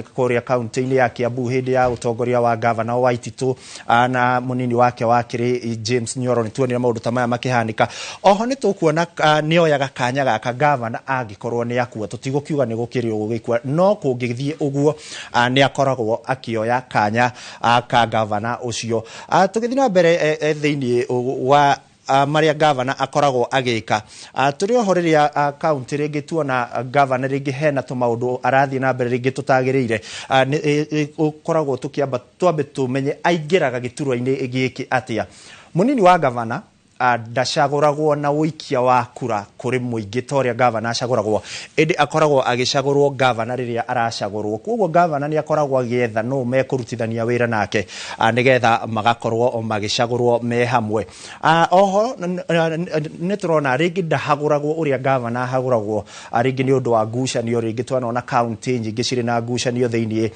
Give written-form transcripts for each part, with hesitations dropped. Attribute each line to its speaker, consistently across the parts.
Speaker 1: Kuria kaunti ya Kiambu hindi ya utongoria wa governor Waititu na munini wake wa kiri James Nyoro nituonire maundu ta maya makihanika. Oho nitukuona nioyaga kanya gaka governor agikorwo ni akua tutigukiuga ni gukiri ugikua no kungithie uguo ni akoragwo akioya kanya ka governor ucio. Tugithina na mbere thiini wa Maria governor akoragwo agika turi ohoriria county ringi tuona governor ringi hena tumaundu arathi na mbere ringi tutagirire ukoragwo tukiamba twambe tumenye aingiraga giturwa-ini giki atia. Munini wa governor ndacaguragwo na wikia wa kura kuri muingi toria governor acaguragwo indi akoragwo agicagurwo governor riria aracagurwo. Koguo governor ni akoragwo agietha no mekurutithania wira nake nigetha magakorwo magicagurwo me hamwe. Oho niturona ringi ndahaguragwo uria governor ahaguragwo ringi ni undu wa ngucanio ringi twana na county nyingi ciri na ngucanio thiini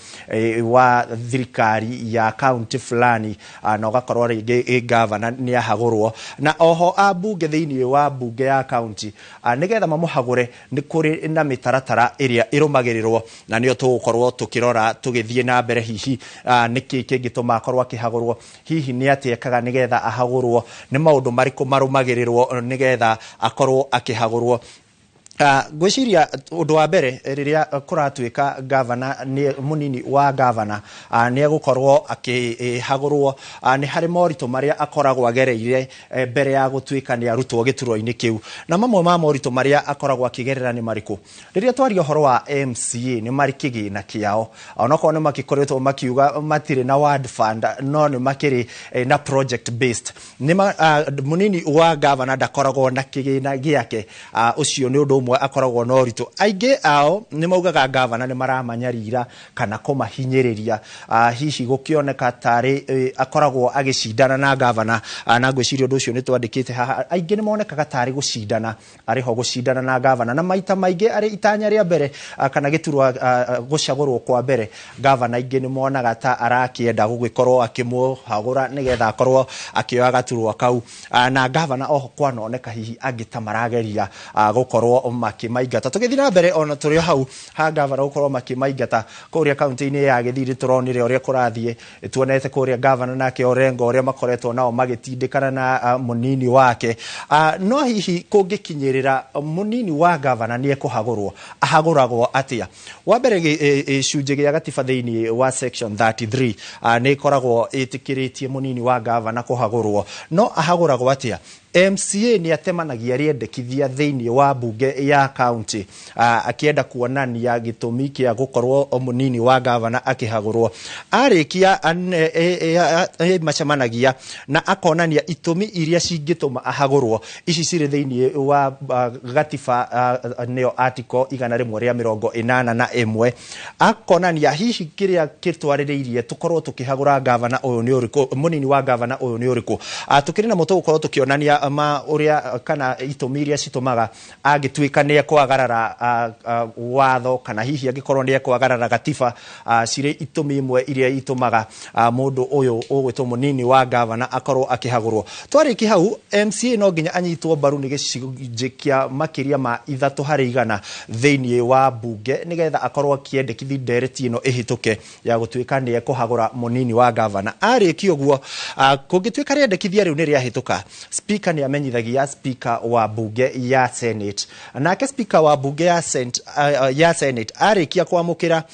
Speaker 1: wa thirikari ya county fulani na ugakorwo ringi governor ni ahagurwo na oho abunge thiini wa bunge ya county nigetha mamuhagure ni kuri na mitaratara iria irumagirirwo na nio tugukorwo tukirora tugithie na mbere hihi niki kingituma akorwo akihagurwo hihi ni atiekaga nigetha ahagurwo ni maundu mariku marumagirirwo nigetha akorwo akihagurwo. Gwiciria undu wa mbere riria kuratuika governor ni munini wa governor ni agukorwo akihagurwo ni hari morito maria akoragwo agereire mbere ya gutuika ni arutwo giturwa-ini kiu na mamwe ma morito maria akoragwo akigerera ni mariku. Riria twaria horo wa MCA ni marikigi na kiao onako ni makikoretwo makiuga matire na ward fund no ni makiri na project based ni munini wa governor ndakoragwo na kigina giake ucio ni undu akoragwo no rito aige ao ni maugaga governor ni maramanyarira kana kumahinyiriria hihi gukioneka tari akoragwo agicindana na governor na gwiciria undu ucio ni twandikite haha aige ni monekaga tari gucindana ariho gucindana na governor na maita maige ari itanya ria mbere kana giturwa gucagurwo kwa mbere governor aige ni monaga ta arakienda gugikorwo akimuhagura nigetha akorwo akioya gaturwa kau na governor oho kwanoneka hihi agitamarageria gukorwo makimaigata. Tugithina mbere ona turio hau ha governor ukorwo makimaigata kuria county-ini ya Githiri turonire uria kurathie tuonete kuria governor nake Orengo uria makoretwo nao magitindikana na munini wake no hihi kungikinyirira munini wa governor ni ekuhagurwo ahaguragwo atia. Wa mbere icunje gia gatiba thiini wa section 33 ni koragwo itikiritie munini wa governor kuhagurwo no ahaguragwo atia. MCA ni atemanagia riendekithia thiini wa bunge ya county akienda kuonania gitumi kia gukorwo munini wa governor akihagurwo arikia macemanagia na akonania itumi iria cingituma ahagurwo ici ciri thiini wa gatiba neo article 181 akonania hihi kiria kitwaririirie tukorwo tukihagura governor uyu ni uriku munini wa governor uyu ni uriku tukiri na mutu gukorwo tukionania ma uria kana itumiria citumaga agituika ni ekwagarara watho kana hihi agikorwo ni ekwagarara gatiba cire itumi imwe iria itumaga mundu uyu ugwitwo munini wa governor akorwo akihagurwo. Twariki hau MCA no nginya anyitwo baru ni gicunje kia makiria ma 3/100 thiini wa bunge nigetha akorwo akiendekithi ndereti ino ihituke ya gutuika ni ekuhagura munini wa governor. Ariki uguo kungituika riendekithia riu ni riahituka speaker ni amenyithagia speaker wa bunge ya Senate nake speaker wa bunge ya Senate arikia kwamukira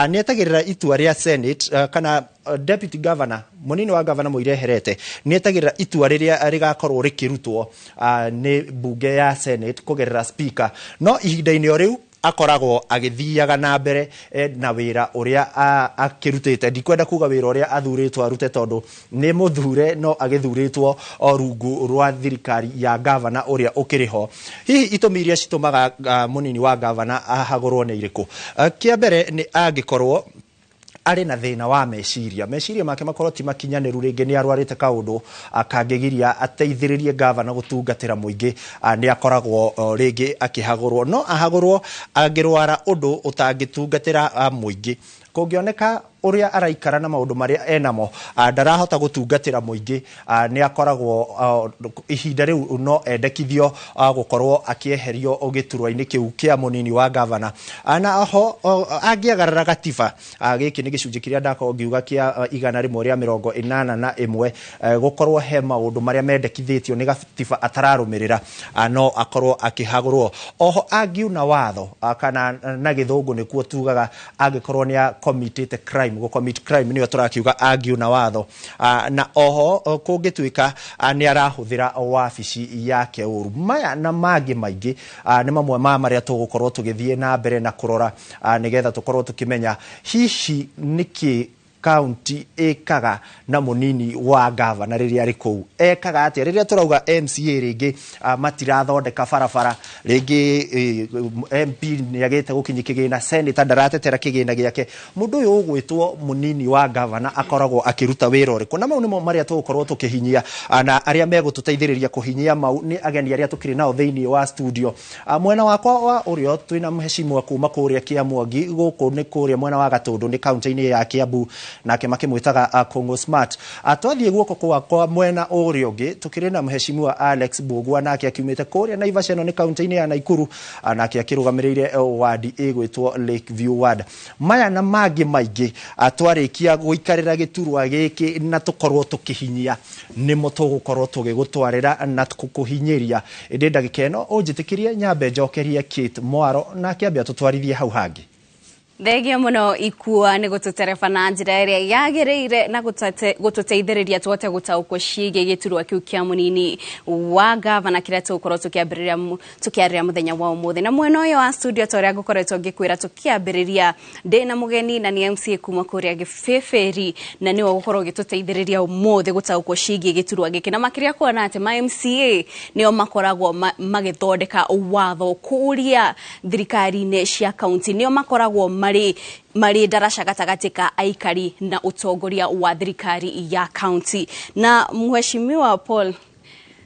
Speaker 1: ni etagirira itua ria Senate kana deputy governor munini wa governor muireherete ni etagirira itua riria rigakorwo rikirutwo ni bunge ya Senate kugerera speaker no ihinda-ini o riu akoragwo agithiaga na mbere na wira uria akirutite. Ndikwenda kuga wira uria athuritwo arute tondu ni muthure no agithuritwo orungu rwa thirikari ya governor uria ukiriho. Hihi itumi iria citumaga munini wa governor ahagurwo ni iriku? Kia mbere ni angikorwo ari na thina wa meciria make makorwo ti makinyaniru ringi ni arwarite kaundu akangigiria ateithiririe governor gutungatira muingi ni akoragwo ringi akihagurwo no ahagurwo angirwara undu utangitungatira muingi kungioneka uria araikara na maundu maria enamo ndarahota gutungatira muingi ni akoragwo ihinda riu no endekithio gukorwo akieherio giturwa-ini kiu kia munini wa governor na ho angiagarara gatiba giki ni gicunji kiria ndako ngiuga kia 181 gukorwo he maundu maria mendekithitio ni gatiba atararumirira no akorwo akihagurwo. Oho angiuna watho kana na githungu ni kuo tugaga angikorwo ni committed crime go commit crime niyo turakiuga angiuna watho na oho kungituika ni arahuthira wabici yake uru. Maya na mangi maingi ni mamwe ma maria tugukorwo tugithie na mbere na kurora nigetha tukorwo tukimenya hihi niki county ekaga na munini wa governor riria ari kou ekaga atia riria turauga MCA ringi matirathondeka barabara ringi MP ni agete gukinyi kigina senator ndaratetera kigina giake mundu uyu ugwitwo munini wa governor akoragwo akiruta wira uriku na mau nimo maria tugukorwo tukihinyia na aria megututeithiriria kuhinyia mau ni ageni aria tukiri nao thiini wa studio mwena wakwa wa urio twina mheshimiwa kuma kuria Kiamwangi guku ni kuria mwena wa Gatundu ni county-ini ya Kiambu nake makimwitaga Kongo Smart atwathie guoko kwa mwena uri ungi tukiri na mheshimiwa Alex Bugwa nake akiumite kuria Naivasha no ni county-ini ya Naikuru nake akirugamirire ward igwitwo Lakeview ward. Maya na mangi maingi atwarikia guikarira giturwa giki na tukorwo tukihinyia nimo tugukorwo tugigutwarira na tukuhinyiria indi ndagika ino unjitikirie nyambe njokerie Kate Mwaro nake ambia tutwarithie hau hangi.
Speaker 2: Thegio muno ikua ni gututereba na njira iria yagereire na gututeithiriria twote gutaukwo ciige giturwa kiu kia munini wa governor kiria tukorwo tukiambiriria muthenya wa umuthi na mwena uyu wa studio toria gukoretwo ngikwira tukiambiriria ndina mugeni na ni MCA kuma kuria Gifeferi na niwe gukorwo gituteithiriria umuthi gutaukwo ciige giturwa giki na makiria kuona ati ma MCA nio makoragwo magithondeka watho kuria thirikari-ini cia county nio makoragwo mari darasha gatagatika aikari na utongoria wa thirikari ya county na mheshimiwa Paul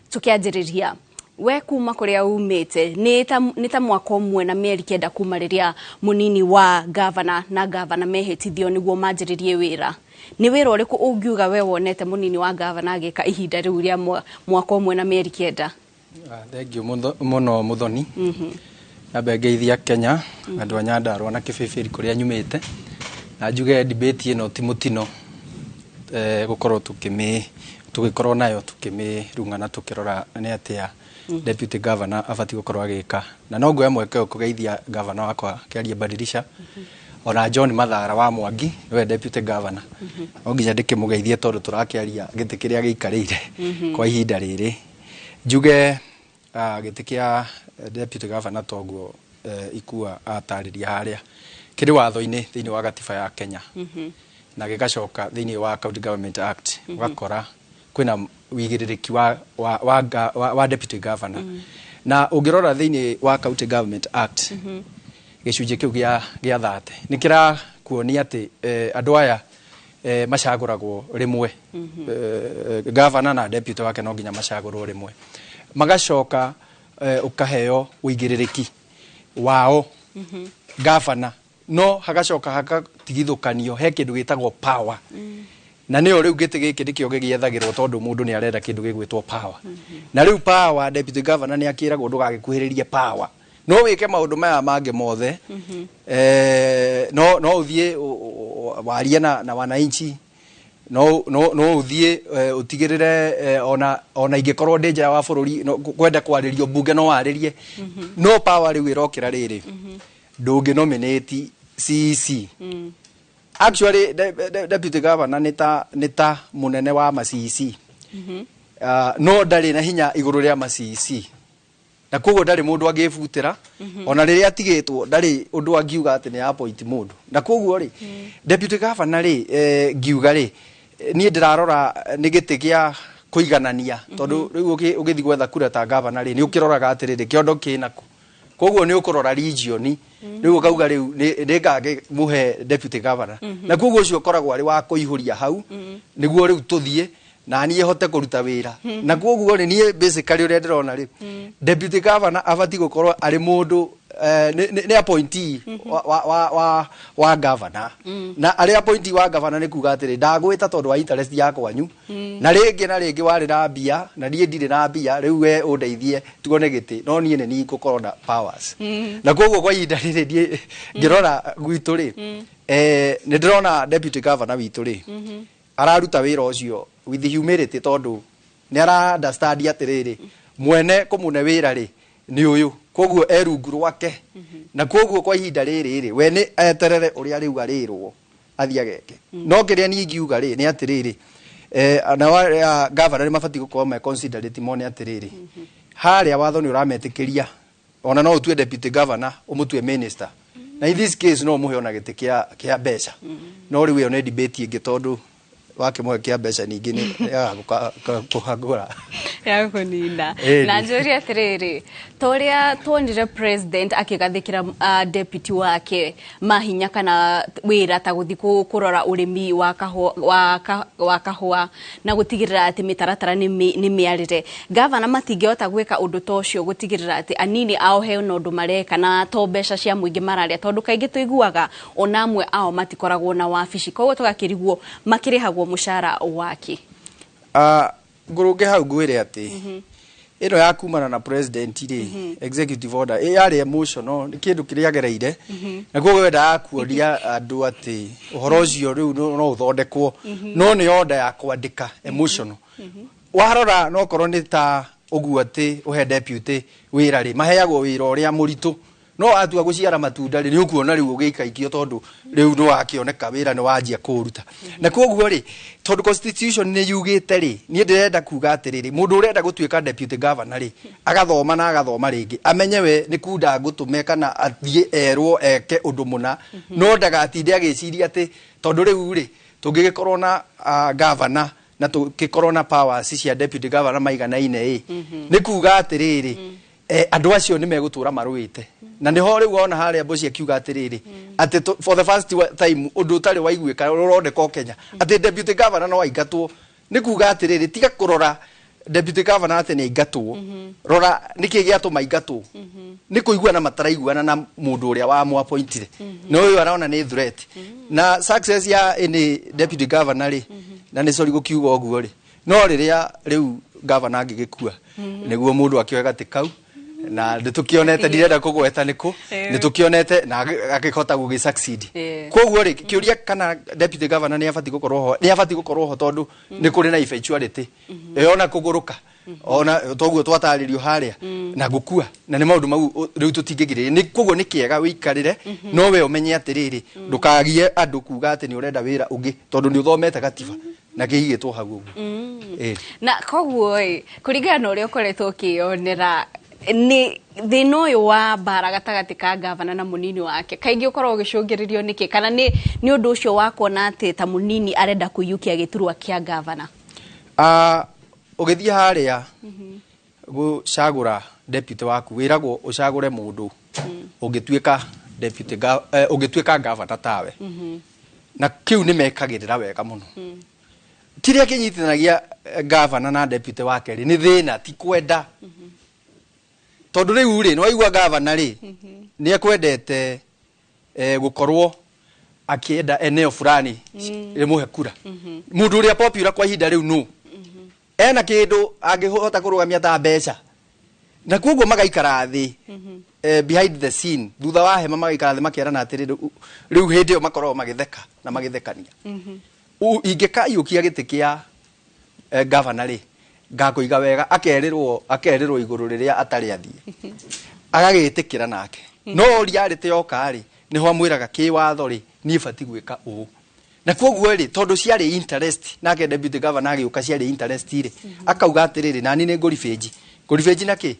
Speaker 2: tukianjiriria we kuma kuria umite ni ta mwaka umwe na mieri kenda kuma riria munini wa governor na governor mehitithio niguo manjiririe wira ni wira uriku ungiuga we wonete munini wa governor agika ihinda riu ria mwaka umwe na mieri kenda?
Speaker 3: Thank you muno muthoni na bengeithia Kenya andu Nyandarua na Kibibiri kuria nyumite na njuge debate ino ti mutino gukorwo tugikorwo nayo tukimirungana tukirora ni atia deputy governor abati gukorwo agika na no ngwe mweke kugeithia governor wakwa Kiaria Badilisha ona John Mathara wa Mwangi we deputy governor onginya ndikimugeithie tondu turakiaria giti kiria giikarire kwa ihinda riri njuge giti kia deputy governor toguo ikua atariria haria kiri watho-ini thiini wa gatiba ya Kenya na gigacoka thiini wa County Government Act gakora kwina wigiririki wa deputy governor na ungirora thiini wa County Government Act gicunji kiu gia 30 nikira kuonia ati andu aya macaguragwo rimwe governor na deputy wake no nginya macagurwo rimwe magacoka ukaheo wigiririki wao governor no hagacoka hakatigithukanio he kindu gitagwo power na niyo riu giti giki ndikio gigiethagirwo tondu mundu ni arenda kindu gigwitwo power na riu power deputy governor ni akiragwo ndugagikuhiririe power no wike maundu maya mangi mothe no uthie waria na wananchi no uthie utigirire ona ingikorwo ndeja wa bururi kwenda kwaririo bunge no waririe no power riu irokira riri ndungi nominate CEC actually deputy governor nita munene wa ma CEC no ndari na hinya iguru ria ma CEC na koguo ndari mundu angifutira ona riria atigitwo ndari undu angiuga ati ni appoint mundu na koguo ri deputy governor ri ngiuga ri ni ndirarora ni giti gia kuiganania tondu riu ugithi gwetha kura ta governor ri ni ukiroraga atiriri kiondo kinaku koguo ni ukurora region riu ukauga riu ndingage muhe deputy governor na koguo ucio koragwo ari wa kuihuria hau niguo riu tuthie na niĩ hote kũruta wĩra na koguo rĩ niĩ basically ũrĩa ndĩrona rĩ deputy governor abati gũkorwo arĩ mũndũ nĩ appointee wa governor na arĩ appointee wa governor nĩ kuga atĩrĩ ndagwĩta tondũ wa interest ya kwanyu na rĩngĩ warĩ na mbia na niĩ ndirĩ na mbia rĩu we ũndeithie tuone gĩtĩ no niĩ nĩ niĩ ngũkorwo na powers na koguo kwa ihinda rĩrĩ ngĩrora gwitũ rĩ nĩ ndĩrona deputy governor witũ rĩ araruta wĩra ũcio with humility tondu ni ara understand atiriri mwene kumune wira ri ni uyu koguo erungu rwake na koguo kwa ihinda riri we ni eterere uria riu arirwo athiageke no kiria ni ngiuga ri ni atiriri na wa governor mabati gukorwo me considerate mone atiriri haria watho ni urametikiria ona no utue deputy governor umutue minister na in this case no muhe ona giti kia mbeca no riu yo ne debate ingi tondu wake mwe kia mbeca ningi ni kuhagura
Speaker 2: ya kunina na njuri atiriri toria tuonire president akigathikira deputy wake mahinya kana wira ta guthi kurora urimi wa kahua na gutigirira ati mitaratara ni miarire governor matingihota gwika undu tocio gutigirira ati anini ao he no ndu mareka na to mbeca cia muingi mararia tondu kaingi tuiguaga onamwe ao matikoragwo na wabici koguo tugakiriguo makirihagwo mushara wake
Speaker 3: ngurunge hau ngwire ati ino ya kumana na president ri executive order yari emotional ni kindu kiria gereire na koguo wenda akuoria andu ati uhoro ucio riu no uthondekwo no ni order ya kwandika emotional warora no korwo ni ta uguo ati uhe deputy wira ri maheagwo wira uria muritu no atua guciara matunda ri ni ukuona riu ugikaikio tondu riu no akioneka wira ni wanjia kuruta na koguo ri tondu constitution ni yugite ri ni ndirenda kuga atiriri mundu urenda gutuika deputy governor ri agathoma ringi amenye we ni kunda gutume kana athie erwo eke undu muna no ndagatinde agiciria ati tondu riu ri tungigikorwo na governor na tugikorwo na powers cia deputy governor maiganaine ni kuga atiriri andu acio ni megutura maruite na ni ho riu wona haria mboci akiuga atiriri ati for the first time undu tari waiguika urondeka Kenya ati deputy governor no aingatwo ni kuga atiriri tiga kurora deputy governor ati ni aingatwo rora niki giatuma aingatwo ni kuiguana mataraiguana na mundu uria wa mu appointire no uyu araona ni threat na success ya any deputy governor ri na ni sori gukiuga oguo ri no riria riu governor angigikua niguo mundu akioega tikau na nditukionete ndirenda kugweta nitukionete na akihota gugi succeed koguo ri kiuria kana deputy governor ni afati gukorwo ho tondu ni kuri na eventuality yona kuguruka ona toguo twataririo haria na gukua na ni maundu mau riu tutingigire ni koguo ni kiega wikarire no we umenye atiriri ndukagie andu kuga ati ni urenda wira ungi tondu ni uthomete gatiba na kihigitwo hagu
Speaker 2: na koguo kuringana na uria ukoretwo ukionera ni thina uyu wa bara gatagati ka governor na munini wake kaingi ukorwo ugicungiririo niki kana ni undu ucio wa kuona ati ta munini arenda kuyukia giturwa kia governor
Speaker 3: ugithia haria gucagura deputy waku wiragwo ucagure mundu ungituika deputy ungituika governor tawe na kiu ni mekagirira wega muno tiria kinyitithanagia governor na deputy wake ri ni thina ti kwenda tondu riu ri no igua governor ri ni ekwendete gukorwo akienda eneo fulani rimuhe kura mundu ria popular kwa ihinda riu no ena kindu angihota kurugamia ta mbeca na koguo magaikara thi behind the scene thutha wa hema magaikara thi makierana atiri riu hindi yo makorwo magitheka na magithekania ingikaiukia giti kia governor ri ngakuiga wega akerirwo iguru riria atari athie agagitikira nake no reality yoka ri niho amwiraga kiwatho ri ni fati gwika u na koguo ri tondu ciari interest nake deputy governor agiuka ciari interest ri akauga atiriri nani ni ngorifeji naki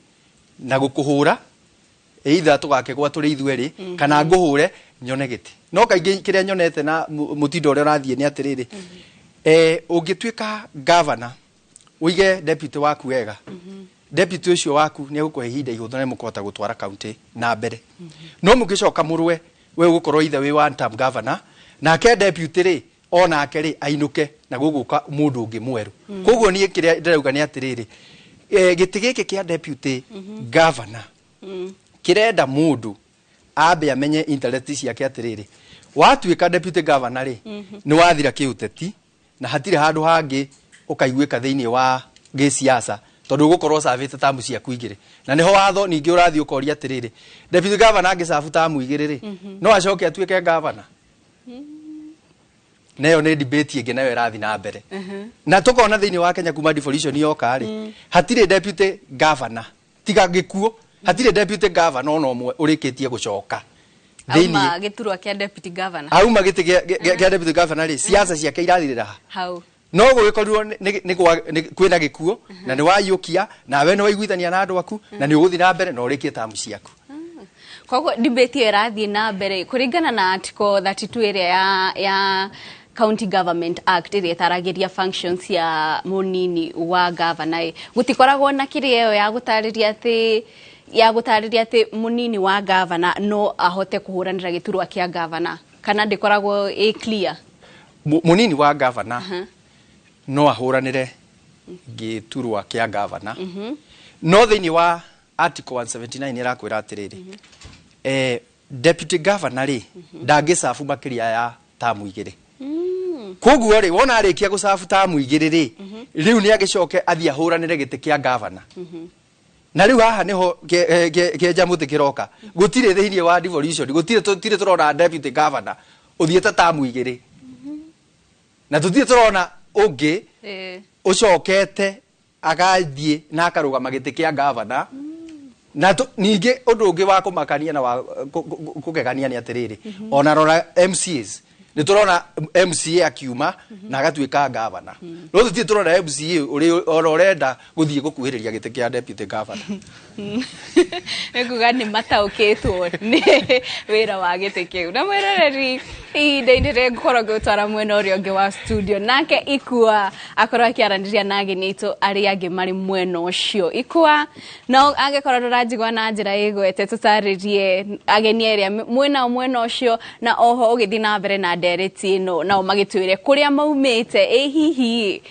Speaker 3: na gukuhura either tugakegwa turi ithwe ri kana nguhure nyone giti no kaingi kiria nyonete na mutindo uria rathie ni atiriri ungituika governor uige deputy waku wega deputy ucio waku ni gukuhe hinda ihutho na mukota gutwara county na mbere no mugicoka murwe we gukorwo ithe we one term governor na ke deputy ri ona akeri ainuke na guguka mundu ungi mweru koguo nie kiria ndirauga ni atiriri giti giki kia deputy governor kirenda mundu abe amenye interest ciake atiriri watuika deputy governor ri ni wathira kiuteti na hatire handu hangi ukaiguika thiini wa gisiasa tondu gukorwo savite tamu cia kuigire na niho watho ningi urathi ukoria atiriri deputy governor angisabu tamu igire ri no acoke atuike governor nayo ni debate ingi nayo irathi na mbere na tukona thiini wa Kenya kuma devolution yoka ri hatire deputy governor tiga gikuo hatire deputy governor no mwe urikitie gucoka
Speaker 2: auma giturwa kia deputy governor
Speaker 3: auma giti kia deputy governor ri siasa ciake irathirira
Speaker 2: hau
Speaker 3: no gugikorwo ni kwina gikuo na ni wayukia na we no waiguithania na andu aku na ni uguthi na mbere na urikie tamu ciaku
Speaker 2: koguo debate irathi na mbere kuringana na article 32 area ya County Government Act ire taragiria functions ya munini wa governor gutikoragwo na kirio ya gutariria ati munini wa governor no ahote kuhuranira giturwa kia governor kana ndikoragwo clear
Speaker 3: munini wa governor no ahuranire giturwa kia governor no thiini wa article 179 irakwira atiriri deputy governor ri ndangisafu makiria ya tamu igire koguo ri wona arikia gusafu tamu igire ri riu ni agicoke athia huranire giti kia governor na riu haha niho ke muti kiroka gutire thiini wa devolution gutire turona deputy governor uthiete tamu igire na tutire turona ungi ucokete agathie na akarugama giti kia governor na ningi undu ungi wa kumakania na wa kugegania ni atiriri ona rora MCAs ni turona MCA akiuma na agatuika governor no tutire turona MCA uri orenda guthie gukuhiriria giti kia deputy governor
Speaker 2: ekuga ni matauketwo ni wira wa giti kiu na mwerereri ihinda-inĩ ngũkorwo ngĩtwara mwena ũrĩa ũngĩ wa studio nake Ikua akorwo akĩaranĩria na ageni aitũ arĩa angĩ marĩ mwena ũcio Ikua no angĩkorwo ndũranjigua na njĩra ĩgwete tũtarĩrie ageni erĩa mwena ũcio na oho ũgĩthiĩ na mbere na ndereti ĩno nao magĩtwĩre kũrĩa maumĩte hihi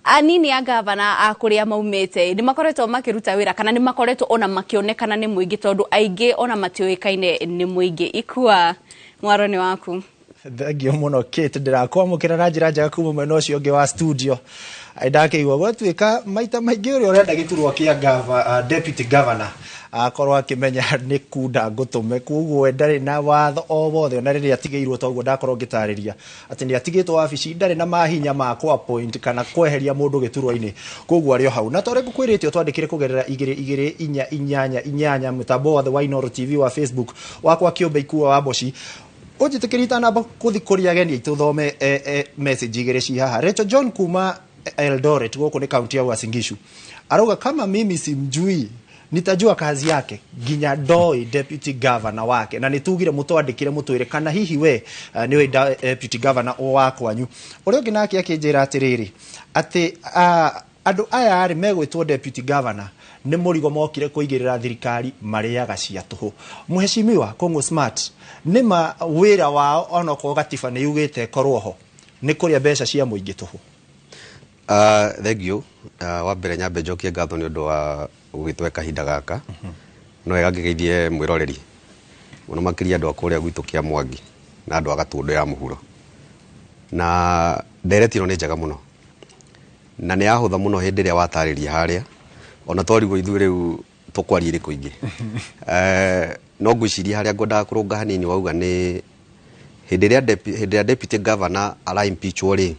Speaker 2: anini ya governor akuria maumete ni makoretwo makiruta wira kana ni makoretwo ona makionekana ni muingi tondu aingi ona matioikaine ni muingi Ikua mwaro ni waku
Speaker 1: thengio muno Kate ndirakwamukira na njira njega kuma mwena ucio ungi wa studio ndakeigua gwatuika maita maingi uri urenda giturwa kia deputy governor akorwo akimenya ni kunda ngutume kuguo ndari na watho o wothe na riria atigeirwo toguo ndakorwo ngitariria ati ni atigitwo wabici ndari na mahinya ma kwa appoint kana kweheria mundu giturwa-ini kuguo ari o hau na tore ngukwirite twandikire kugerera 2288 mutambo wa The Wainoro TV wa Facebook wakwa kiumbe Ikua wa Boshi ujitikirita namba kuthikuria ageni aitu thome message igire ci haha Rachel John kuma Eldoret guku ni county ya Uasin Gishu aroga kama mimi simjui nitajua kazi yake ginya doi deputy governor wake na nitugire mutwandikire mutwire kana hihi we niwe deputy governor wakwanyu uri ungi nake akinjira atiriri ati andu aya ari megwitwo deputy governor ni murigo mokire kuigirira thirikari mariaga cia tuhu muheshimiwa Kongo Smart nima wira wao ona ko gatiba ni yugite korwo ho ni kuria mbeca cia muingi tuhu
Speaker 4: thank you wa mbere nyambe njokie ngatho ni undu wa ugitwe kahinda gaka no wega ngigeithie mwiroreri muno makiria andu akuria gwitu kia Mwangi na andu agatundu ya muhuro na ndereti no ni njega muno na ni ahutha muno hindi ria watariria haria ona twarigo ithu riu tukwaria iri kuingi no ngwiciria haria ngwendaga kurunga hanini wauga ni hindi ria deputy governor ara impeachwo ri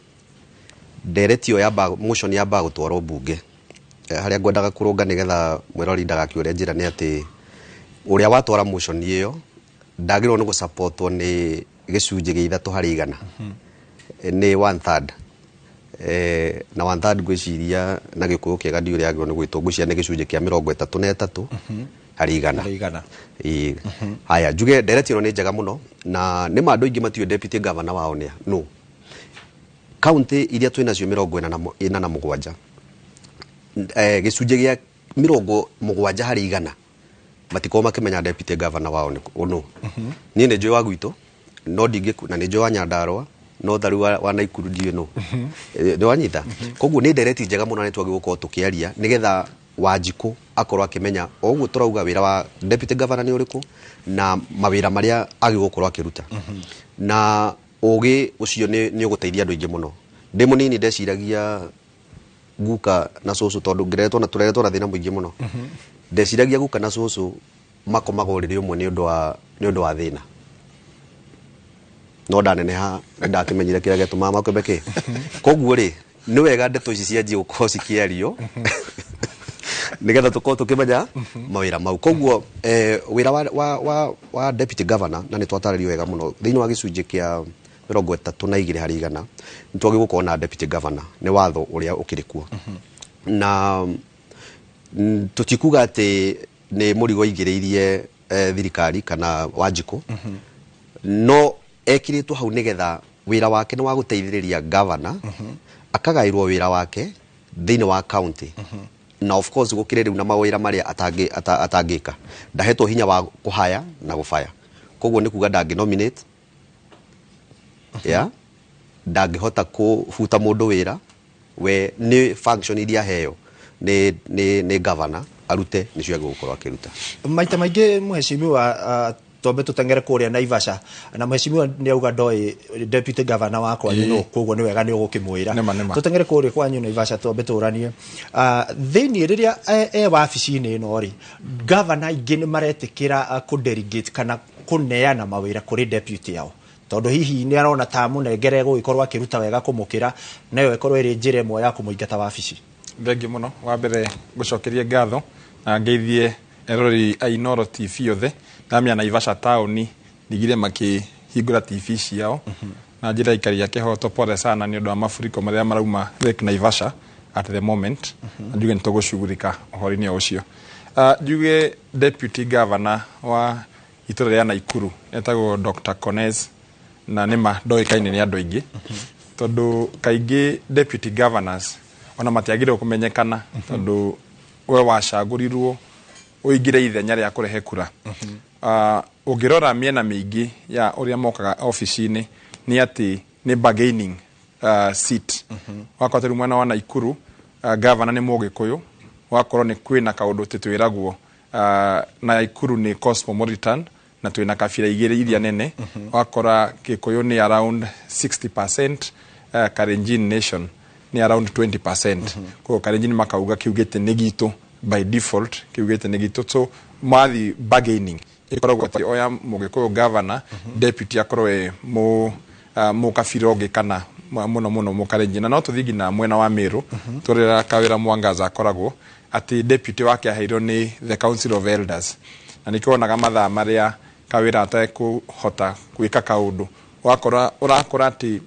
Speaker 4: ndereti yo yamba motion yamba gutwarwo bunge haria ngwendaga kurunga nigetha mwirori ndagakiure njira ni ati uria watwara motion iyo ndagirwo ni gusupportwo ni gicunje gia 3/100 ni 1/3 na 1/3 gwiciria na gikuyu kiega ndi uria agirwo ni gwitwo ngucia ni gicunje kia 33/100 haya njuge ndereti ino ni njega muno na ni mandu ingi matiwe deputy governor wao ni no county iria twina cio 47 gicunje gia 70% matiko makimenya deputy governor wao ni no ni njoi wa gwitu no ndingi na ni njoi wa Nyandarua no tharu wa Naikuru ndiyo no nĩ wanyita koguo nĩ ndereti njega mũno nĩ twagĩgũkorwo tũkĩaria nĩgetha Wanjiku akorwo akĩmenya ũguo tũrauga wĩra wa deputy governor nĩ ũrĩkũ na mawĩra marĩa agĩgũkorwo akĩruta na ũgĩ ũcio nĩ ũgũteithia andũ aingĩ mũno ndĩ mũnini ndeciragia guka na cũcũ tondũ ngeretwo na tũreretwo na thĩna mũingĩ mũno ndeciragia guka na cũcũ makomaga ũrĩrĩ ũmwe nĩ ũndũ wa thĩna no ndaneneha ndakĩmenyire kĩrĩa gĩatũmaga makwembe kĩ koguo rĩ nĩ wega ndeto ici cianjie gũkorwo cikĩario nigetha tukorwo tukimenya mawira mau koguo wira wa deputy governor na ni twatarario wega muno thiini wa gicunje kia 32 harĩ 100 ni twagĩgũkorwo na deputy governor ni watho uria ukirikuo na tutikuga ati ni murigo igĩrĩirie thirikari kana Wanjiku no ekiritwo hau nigetha wira wake ni wa guteithĩrĩria governor akagairwo wira wake thiini wa county na of course gukire riu na mawira maria atangika ndahetwo hinya wa kuhaya na gufaya koguo ni kuga ndangi nominate ya ndangihota kuhuta mundu wira we ni function iria heyo ni governor arute nicio agũkorwo akiruta
Speaker 1: maita maingi mheshimiwa tombe tutengere kuria Naivasha na mheshimiwa ni auga ndoi deputy governor wakwa no koguo ni wega ni ugukimwira tutengere kuria kwanyu Naivasha tombe turanie thini riria wabici-ini ino ri governor ingi ni maretikira ku delegate kana kuneana mawira kuri deputy yao tondu hihi ni arona ta munengere gugikorwo akiruta wega kumukira nayo ikorwo iri njira imwe ya kumuingata wabici
Speaker 5: thengi muno wa mbere gucokeria ngatho na ngeithie erori a Inooro TV othe namia Naivasha town ndigire makihingura TV ciao na njira ikari ya kihoto pole sana ni undu wa mafuriko maria marauma Lake Naivasha at the moment njuge nitugushughulika uhoro-ini ucio njuge deputy governor wa itura ria Naikuru etagwo Dr. Konez na nima ndoikaine ni andu aingi tondu kaingi deputy governors ona matiagire kumenyekana tondu we wacagurirwo uingire ithenya ria kurehe kura ungirora miena mingi ya uria mokaga office-ini ni ati ni bargaining seat wakoteru mwana wa Naikuru governor ni Mugikuyu wakorwo ni kwina kaundu titwiragwo Naikuru ni cosmopolitan na twina kabira igiri iria nene wakora Gikuyu ni around 60% Kalenjin nation ni around 20% kwa Kalenjin makauga kiugete negitu by default kiugete negitu so mathi bargaining ikoragwo ati oya Mugikuyu governor deputy akorwe mu kabiroge kana muno mu Kalenjin na no tuthigi na mwena wa Meru turira kawira Mwangaza akoragwo ati deputy wake aheirwo ni the council of elders na nikionaga mathaa maria kawira atakuhota gwika kaundu urakora ati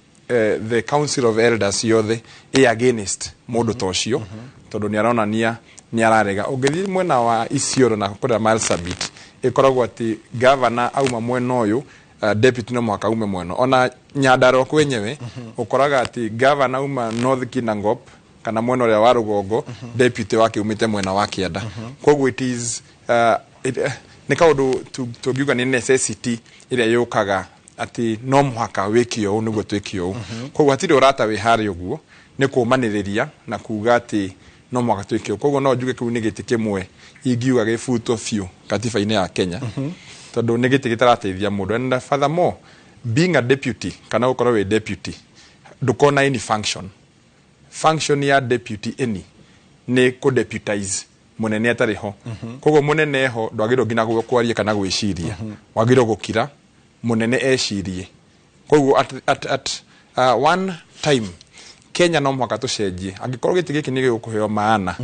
Speaker 5: the council of elders yothe against mundu tocio tondu ni aronania ni ararega ungithi mwena wa Isiolo na kura Marsabit ikoragwo ati governor auma mwena uyu deputy no mwaka ume mwena ona Nyandarua kwenyewe ukoraga ati governor uma North Kinangop kana mwena uria wa Rugongo deputy wake umite mwena wa Kianda koguo it is ni kaundu tugiuga ni necessity iria yukaga ati no muhaka wikio niguo twikio koguo atiri urata wi hari uguo ni kumaniriria na kuga ati no muhaka twikio koguo no njuge kiu ni giti kimwe ingiuga gibuto fiu katiba-ini ya Kenya tondu ni giti gitarateithia mundu and furthermore being a deputy kana ukorwo wi deputy ndukona any function ya deputy any ni ku deputize munene atariho koguo munene ho ndwagirwo ngina kwaria kana gwiciria wagirwo gukira munene ecirie koguo at one time Kenya no muhaka tucenjie angikorwo giti giki ni gikuheo maana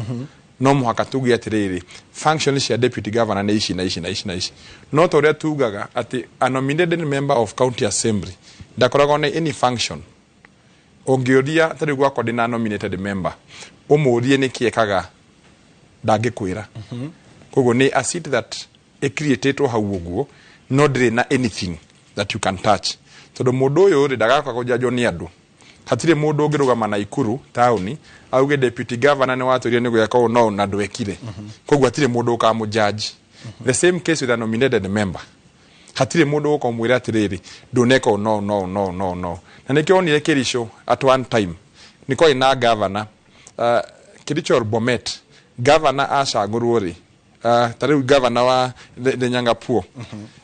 Speaker 5: no muhaka tugie atiriri function cia deputy governor ni ici na ici no to ria tugaga ati a nominated member of county assembly ndakoragwo na any function ongioria tari gwa kwa dina nominated member umurie ni kiekaga ndangikwira koguo ni a seat that a created hau uguo no ndire na anything that you can touch tondu mundu uyu ri ndagaka kujajo ni andu hatire mundu ungirugama Naikuru town auge deputy governor ni waturia ni gweka no na ndwekire koguo hatire mundu ukamujaji the same case with a nominated member hatire mundu ukomwira atiriri nduneko no na nikyo onire Kericho at one time niko ina governor Kericho Bomet governor acagurwo ri tare governor wa the Nyangapuo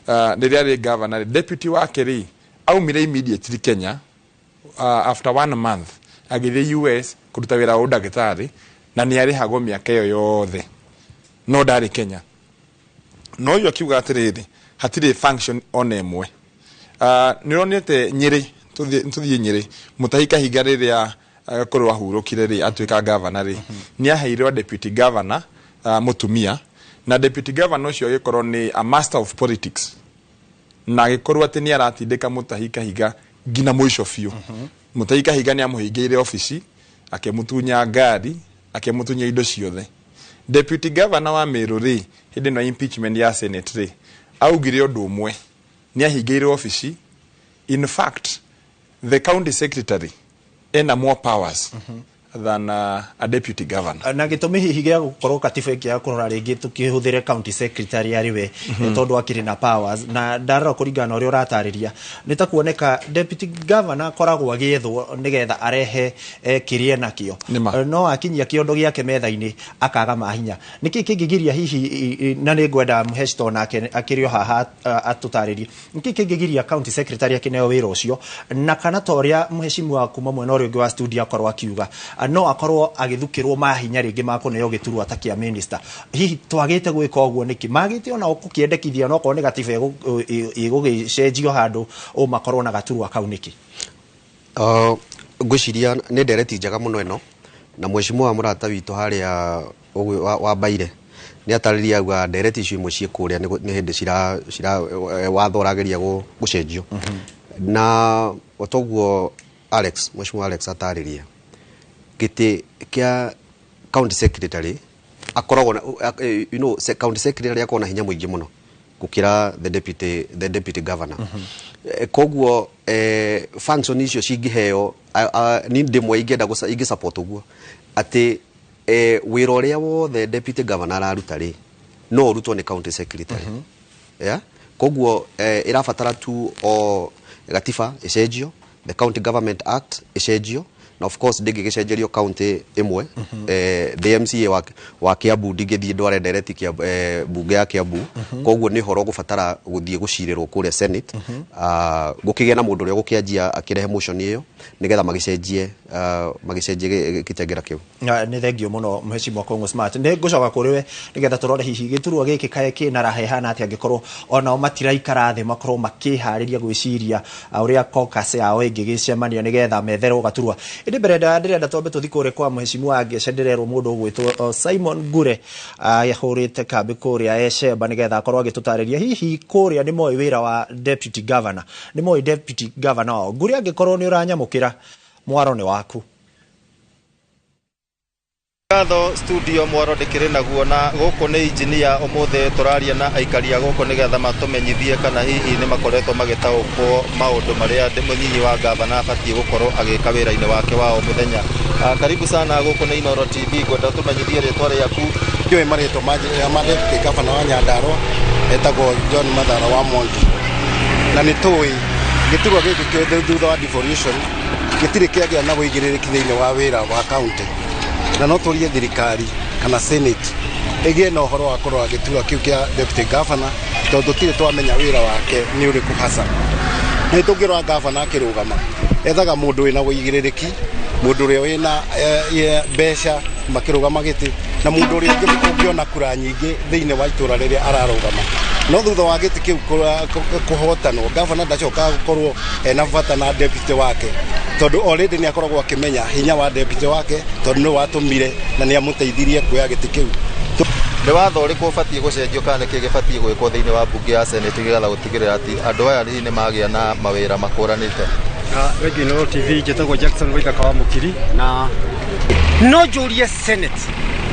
Speaker 5: the governor deputy wake ri aumire immediately Kenya after 1 month agithe US kuruta wira wa ndagitari na ni ari hago miaka yo yothe no dari Kenya no yo kiuga atiriri hatire function on emwe nironete Nyeri tuthie Nyeri Mutahika Higa riria korwa hurukire ri atwika governor ri ni aheirwo deputy governor mutumia na deputy governor ucio gikorwo ni a master of politics na gikorwo ati ni aratindika Mutahika Higa ngina mwisho fiu Mutahika Higa ni amuhingeire office akemutunya ngari akemutunya indo ciothe deputy governor wa Meru ri hindi no impeachment ya senate ri augire undu umwe ni ahingeire office. In fact the county secretary ena more powers than a deputy governor.
Speaker 1: Na gitumi hihi gya gukorwo katiba ya kurora ringi tukihuthire county secretary ariwe tondu akiri na powers na ndarora kuringana uri uratariria nitakuoneka deputy governor koragwo agithwo nigetha arehe kirie nakio no akinyia kiondo giake metha-ini akaga mahinya niki kingigiria hihi na ni ngwenda muheshto nake akirio haha atutaririe niki kingigiria county secretary akineo wira ucio na kana toria muheshimu wa kuma mwena uri ungi wa studio akorwa akiuga no akorwo agithukirwo mahinya ringi makuneo gituru atakia minister hihi twagite gwika ogwo niki magite ona okukiendekithia no ko ni gatiba igugicenjio handu o makorwo na gaturu akau niki
Speaker 4: ngwiciria ni ndereti njaga muno eno na mweshimu wa murata witu haria wa Baire ni atariria gwa ndereti icio imwe ciekuria ni hindi cira wathorageria gucenjio na otogwo Alex mweshimu Alex atariria gite kia county secretary akoragwo county secretary akona hinya muingi muno gukira the deputy governor kogwo function icio cingiheo ni ndimwe ingenda ingi support uguo ati wira uria wothe deputy governor araruta ri no rutwo ni county secretary kogwo irafatara tu o gatiba icenjio the county government act icenjio na of course ndigicenjerio county imwe the MCA wa Kiambu ndigithie ndware direct kia bunge ya Kiambu kogwo ni horo gufatara guthie gucirirwo kuria senate gukigena na mundu uri gukianjia akirehe motion iyo nigetha magicenjie kitengera kiu
Speaker 1: ni thengio muno mheshimiwa Kongo Smart ni ngucoka kuriwe nigetha turore hihi giturwa giki kae kina rahehana ati angikorwo ona matiraikara thi makorwo makihariria gwiciria uria caucus yao ingigicemania nigetha metherwo gaturwa indi ndirenda twambe tuthikure kwa mheshimiwa angicendererwo mundu gwitwo Simon Ngure yahurite kambi kuria Esheba nigetha akorwo agitutariria hihi kuria ni moi wira wa deputy governor ni moi deputy governor Ngure angikorwo ni uranyamukira mwaro ni waku
Speaker 6: Gatho studio mwaro ndikire naguo na guku ni engineer umuthe turaria na aikaria guku nigetha matumenyithie kana hihi ni makoretwo magitaukwo maundu maria munyinyi wa governor abatie gukorwo agika wira-ini wake wa o muthenya. Karibu sana guku ni Inooro TV gwenda tumenyithie ritwa riaku
Speaker 7: kiwe marito deputy governor wa Nyandarua etagwo John Mathara wa Mondi na ni tui giturwa giki kiothe thutha wa devolution gitire kiagia na wigiririki thiini wa wira wa county na no turie thirikari kana senate ege no horo akorwo agitua kiu kia deputy governor tondu tire twamenya wira wake ni uriku hasa ni tungirwa governor akirugama ethaga mundu wina wigiririki mundu uria wina besha makirugama giti na mundu uria ungiona kura nyingi thiini wa itura riria ararugama no thutha wa giti kiu kuhotanwo governor ndacoka gukorwo ena bata na deputy wake tondu already ni akoragwo akimenya hinya wa deputy wake tondu no watumire na ni amuteithirie kuya giti kiu
Speaker 6: ni watho uri kubatie gucenjio kana kigibatie gwikwo thiini wa bunge ya senate gigatha gutigirira ati andu aya ni magia na mawira makuranite.
Speaker 8: Regi Inooro TV jetagwo Jackson Waithaka wa Mukiri na no jurie senate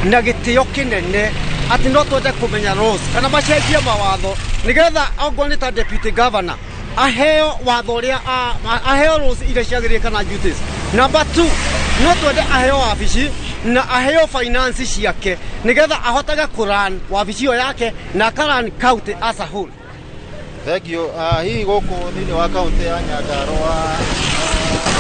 Speaker 8: na gitio kinene ati no twende kumenya rules kana macenjie mawatho nigetha ogwo ni ta deputy governor aheo watho ria aheo rules ile ciagirire kana duties. Number 2 no twende aheo wabici na aheo finance ciake nigetha ahotage kuran wabici yake na karan county as a whole.
Speaker 6: Thegio hii goko thini wa kaunti ya Nyandarua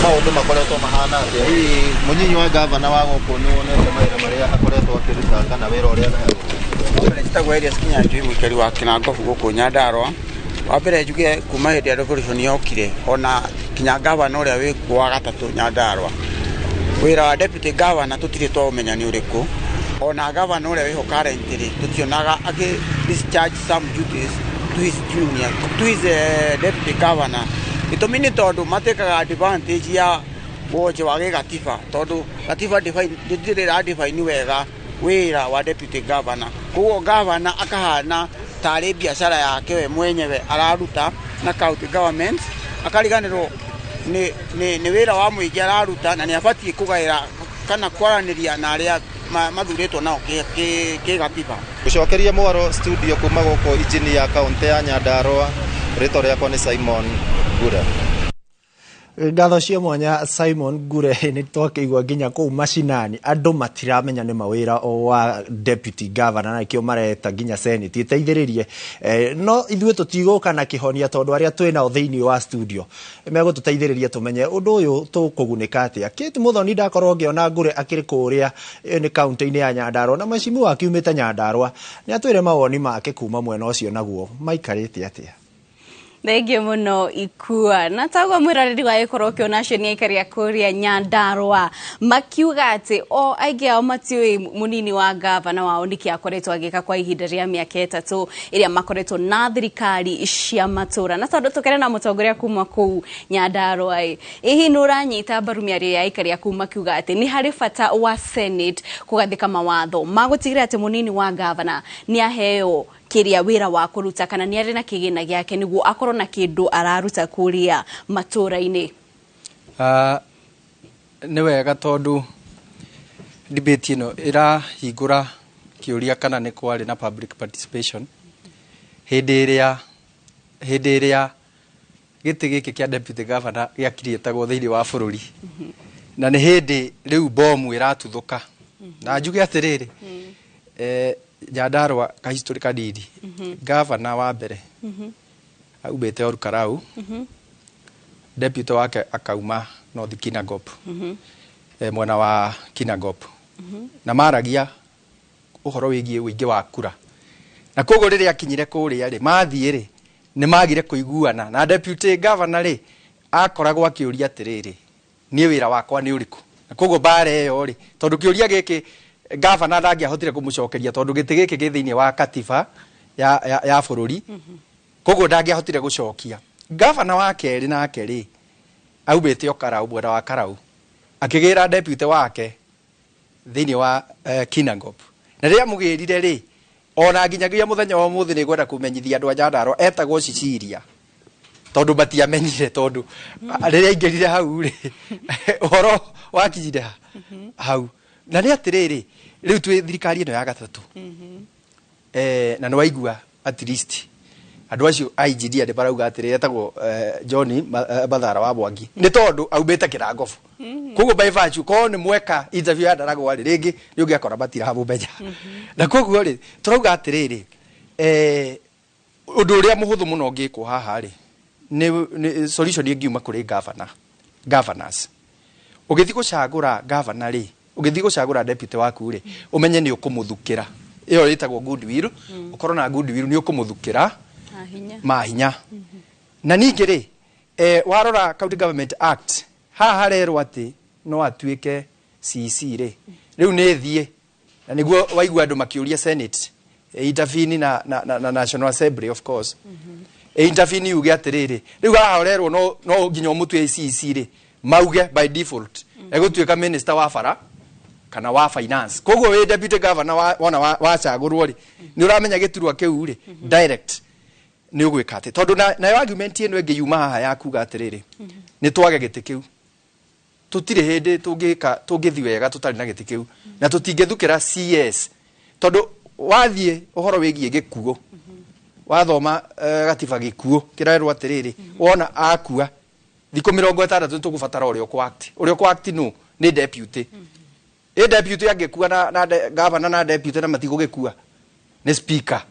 Speaker 6: maundu makoretwo mahana atia hii munyinyi wa gavana wa goko ni wonete maira maria akoretwo akiruta kana wira uria nayo
Speaker 9: Njitagwo Elias Kinyanjui mwikari wa Kinangofu goko Nyandarua wa mbere njuge kuma hindi ya revolution yokire ona kinya gavana uria wi kwa gatatu Nyandarua wira wa deputy governor tutire twamenya ni uriku ona gavana uria wiho currently tutionaga agi discharge some duties to his junior to his deputy governor itomini tondu matekaga advantage ya woje wa gatiba tondu gatiba define ra define wega wira wa deputy governor kuo governor akahana tari biashara yake we mwenyewe araruta na county government akariganirwo ni wira wa muingi araruta na ni abatie kugaira kana kwaraniria na aria mathuretwo nao ki gatiba
Speaker 6: gucokeria mwaro studio kuma goko injini ya kaunti ya Nyandarua rito riakwa ni Simon Gure
Speaker 1: ngatho cia mwanya Simon Gure ni twakeigwa nginya kuu macinani andu matiramenya ni mawira wa deputy governor na kio mareta nginya senate iteithiririe no ithuĩ tũtigũka na kĩhonia tondu aria twĩnao thĩinĩ wa studio megũtũteithĩrĩria tumenye ũndũ ũyũ tũkũgunĩka atĩa Kate Muthoni ndakorwo ngĩona Gure akĩrĩ kũrĩa ni kaunti-inĩ ya Nyandarua na macimu wakiumĩte Nyandarua ni atwĩre mawoni make kuma mwena ũcio naguo maikarĩte atĩa
Speaker 2: Thengio muno ikua na tagwa mwirariri wa ikoro kio national ikaria kuria Nyandarua makiuga ati o aige ao matiwe munini wa gavana wao niki akoretwo agika kwa ihinda ria miaka 3 iria makoretwo na thirikari cia matura na tondu tukere na mutongoria kuma kuu Nyandarua ihi nuranyita mbaru miario ya ikaria kuma kiuga ati ni hari bata wa senate kugathika mawatho magutigira ati munini wa gavana ni aheo kiria wira wa kuruta kana ni ari na kigina giake niguo akorwo na kindu araruta kuria matura-ini
Speaker 3: ni wega tondu debate ino ira hingura kiuria kana ni kwari na public participation hindi iria giti giki kia deputy governor giakirietagwo thiini wa bururi na ni hindi riu bomu iratuthuka na njuge atiriri Nyandarua ka history kadidi governor wa mbere aubete Orukarau deputy wake akauma North Kinangop mwena wa Kinangop na maragia uhoro wigie wingi wa kura na kogo riria akinyire kuria ri mathie ri ni magire kuiguana na deputy governor ri akoragwo akiuria atiriri ni wira wakwa ni uriku na kogo bare yo ri tondu kiuria giki gavana ndangiahotire kumucokeria tondu giti giki githiini wa katiba ya bururi koguo ndangiahotire gucokia gavana wa keri nake ri aubete Okarau bwera wa Karau akigira deputy wake thiini wa Kinangop na ria mugirire ri ona nginyagia muthenya wa muthi ni gwenda kumenyithia andu a Nyandarua etagwo Cicilia tondu batiamenyire tondu riria ingirire hau ri horo wakinyire hau na ni atiriri riu twi thirikari ino ya gatatu na no waigua at least andu acio IGD ande barauga atiriri etagwo John Bathara wa Bwangi ni tondu aubete Kirangofu koguo by virtue ko ni mweka interview ya Ndaragwa ri ringi ni ungiakora batira habu beja na koguo ri turauga atiriri undu uria muhuthu muno ngikwo haha ri ni solution ingiuma kuri governors ugithi gucagura governor ri ugithi gucagura deputy waku ri umenye ni ukumuthukira iyo ritagwo goodwill ukorwo na goodwill ni ukumuthukira mahinya na ningi ri warora County Government Act haha rero ati no atuike CC ri riu ni thie na niguo waigua andu makiuria Senate intervene na National Assembly of course intervene uge atiriri riu haha rero no nginya mutwe CC ri mauge by default egutuika minister wa bara kana wa finance koguo we deputy governor wa chagurwo ri ni uramenya giturwa kiu ri direct ni ugwika ati tondu na argument ino ingiyuma haha yakuga atiriri ni twage giti kiu tutire hindi tungithi wega tutari na giti kiu na tutingethukira CS tondu wathie uhoro wigie gikuo wathoma gatiba gikuo kirerwo atiriri wona akua thikũ 60 tugubatara urio kwa act no ni deputy deputy angekua na governor na deputy na matigugikua nĩ speaker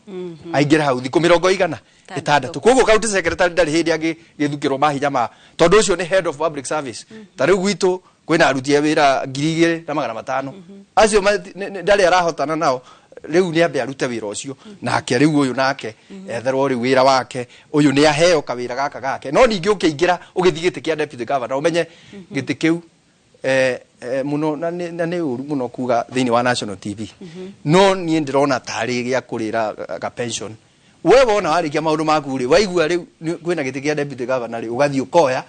Speaker 3: aingĩra hau thikũ 160 koguo county secretary ndarĩ hĩndĩ angĩgĩthukĩrwo mahinya ma tondũ ũcio nĩ head of public service ta rĩu gwitũ kwĩna aruti a wĩra 2,500 acio ndarĩ arahotana nao rĩu nĩ ambe arute wĩra ũcio nake rĩu ũyũ nake etherwo rĩu wĩra wake ũyũ nĩ aheo kawĩra gaka gake no ningĩ ũkĩingĩra ũgĩthiĩ gĩtĩ kĩa deputy governor ũmenye gĩtĩ kĩu muno na nĩ ũru muno kuga thĩinĩ wa National TV no niĩ ndĩrona tarĩ gĩa kũrĩra ga pension we wona warĩkia maũndũ maku rĩ waigua rĩu kwĩna gĩtĩ kĩa deputy governor rĩ ũgathiĩ ũkoya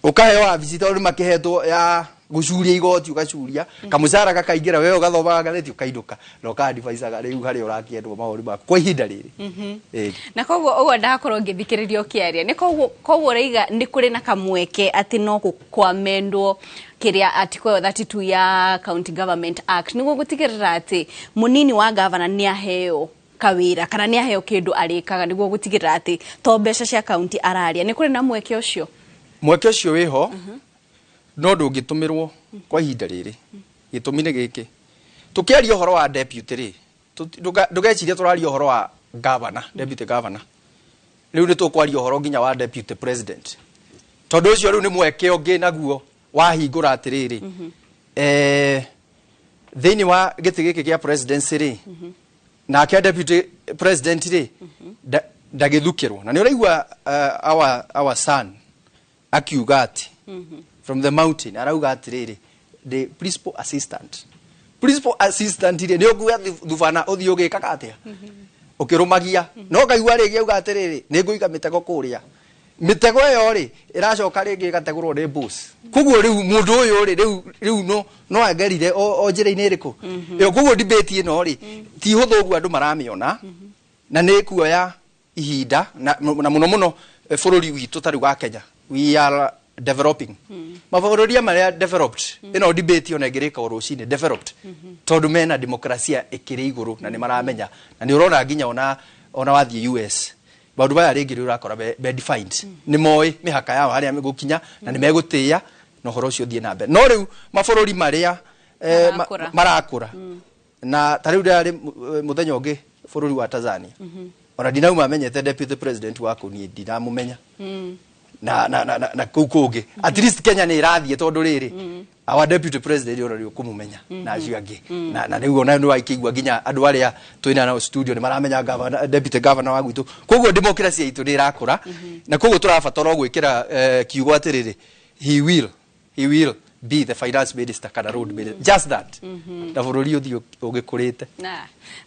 Speaker 3: ũkaheo wabici tondũ makĩhetwo ya gucuria igoti ugacuria kamucara gakaingĩra wewe ugathoma gatheti ukainduka no ka advice rĩu harĩ ũrakĩendwo maũndũ maku kwa ihinda rĩrĩ
Speaker 2: na koguo ũguo ndakorwo ngĩthikĩrĩria ũkĩaria nĩ koguo reiga nĩ kũrĩ na kamweke atĩ no kwamendwo kĩrĩa article 32 ya County Government Act nĩguo gũtigĩrĩra atĩ mũnini wa governor nĩ aheo kawĩra kana nĩ aheo kĩndũ arĩkaga nĩguo gũtigĩrĩra atĩ to mbeca cia county araria nĩ kũrĩ na mweke ũcio
Speaker 3: wĩho no ndũngĩtũmĩrwo kwa ihinda rĩrĩ gĩtũmi nĩ gĩkĩ tũkĩaria ũhoro wa deputy rĩ ndũgeciria tũraria ũhoro wa governor deputy governor rĩu nĩ tũkwaria ũhoro nginya wa deputy president tondũ ũcio rĩu nĩ mweke ũngĩ naguo wahingũra atĩrĩrĩ thĩinĩ wa gĩtĩ gĩkĩ kĩa presidency rĩ nake deputy president rĩ ndagĩthukĩrwo na nĩ ũraigua our son akiuga atĩ from the mountain arauga atiriri the principal assistant ire ni oguya thubana uthio gikaga atia ukirumagia no kaigua rigi auga atiriri ni nguiga mitego kuria mitego yo ri iracoka rigi gategurwo ni boss kuguo riu mundu uyu ri riu no agerire o njira-ini iriku yo kuguo debate ino ri ti huthu uguo andu maramiona na ni kuoya ihinda na muno bururi witu tari wa Kenya we are developing mabũrũri marĩa developed ino debate ona ngirika urucine developed tondu mena demokrasia ikiri iguru na ni maramenya na ni urona nginya ona wathie US maundu baya ringi ri urakora be defined ni moi mihaka yao haria megukinya na ni megũtĩa no horo ucio thie nambe no riu mabũrũri marĩa marakura na tariu ndari muthenya ungi bũrũri wa Tanzania ona ndinauma menyete deputy president wako ni ndinamumenya na kukungi at least Kenya ni irathie tondu riri our deputy president ora rio kumumenya na acio angi na riu ona ndu aikigwa nginya andu aria twina na studio ni maramenya governor deputy governor wa gwitu koguo democracy itu ni irakura na koguo turabatara gwikira kiugo atiriri he will be the finance minister kana road minister just that na bururi uthio ugikurite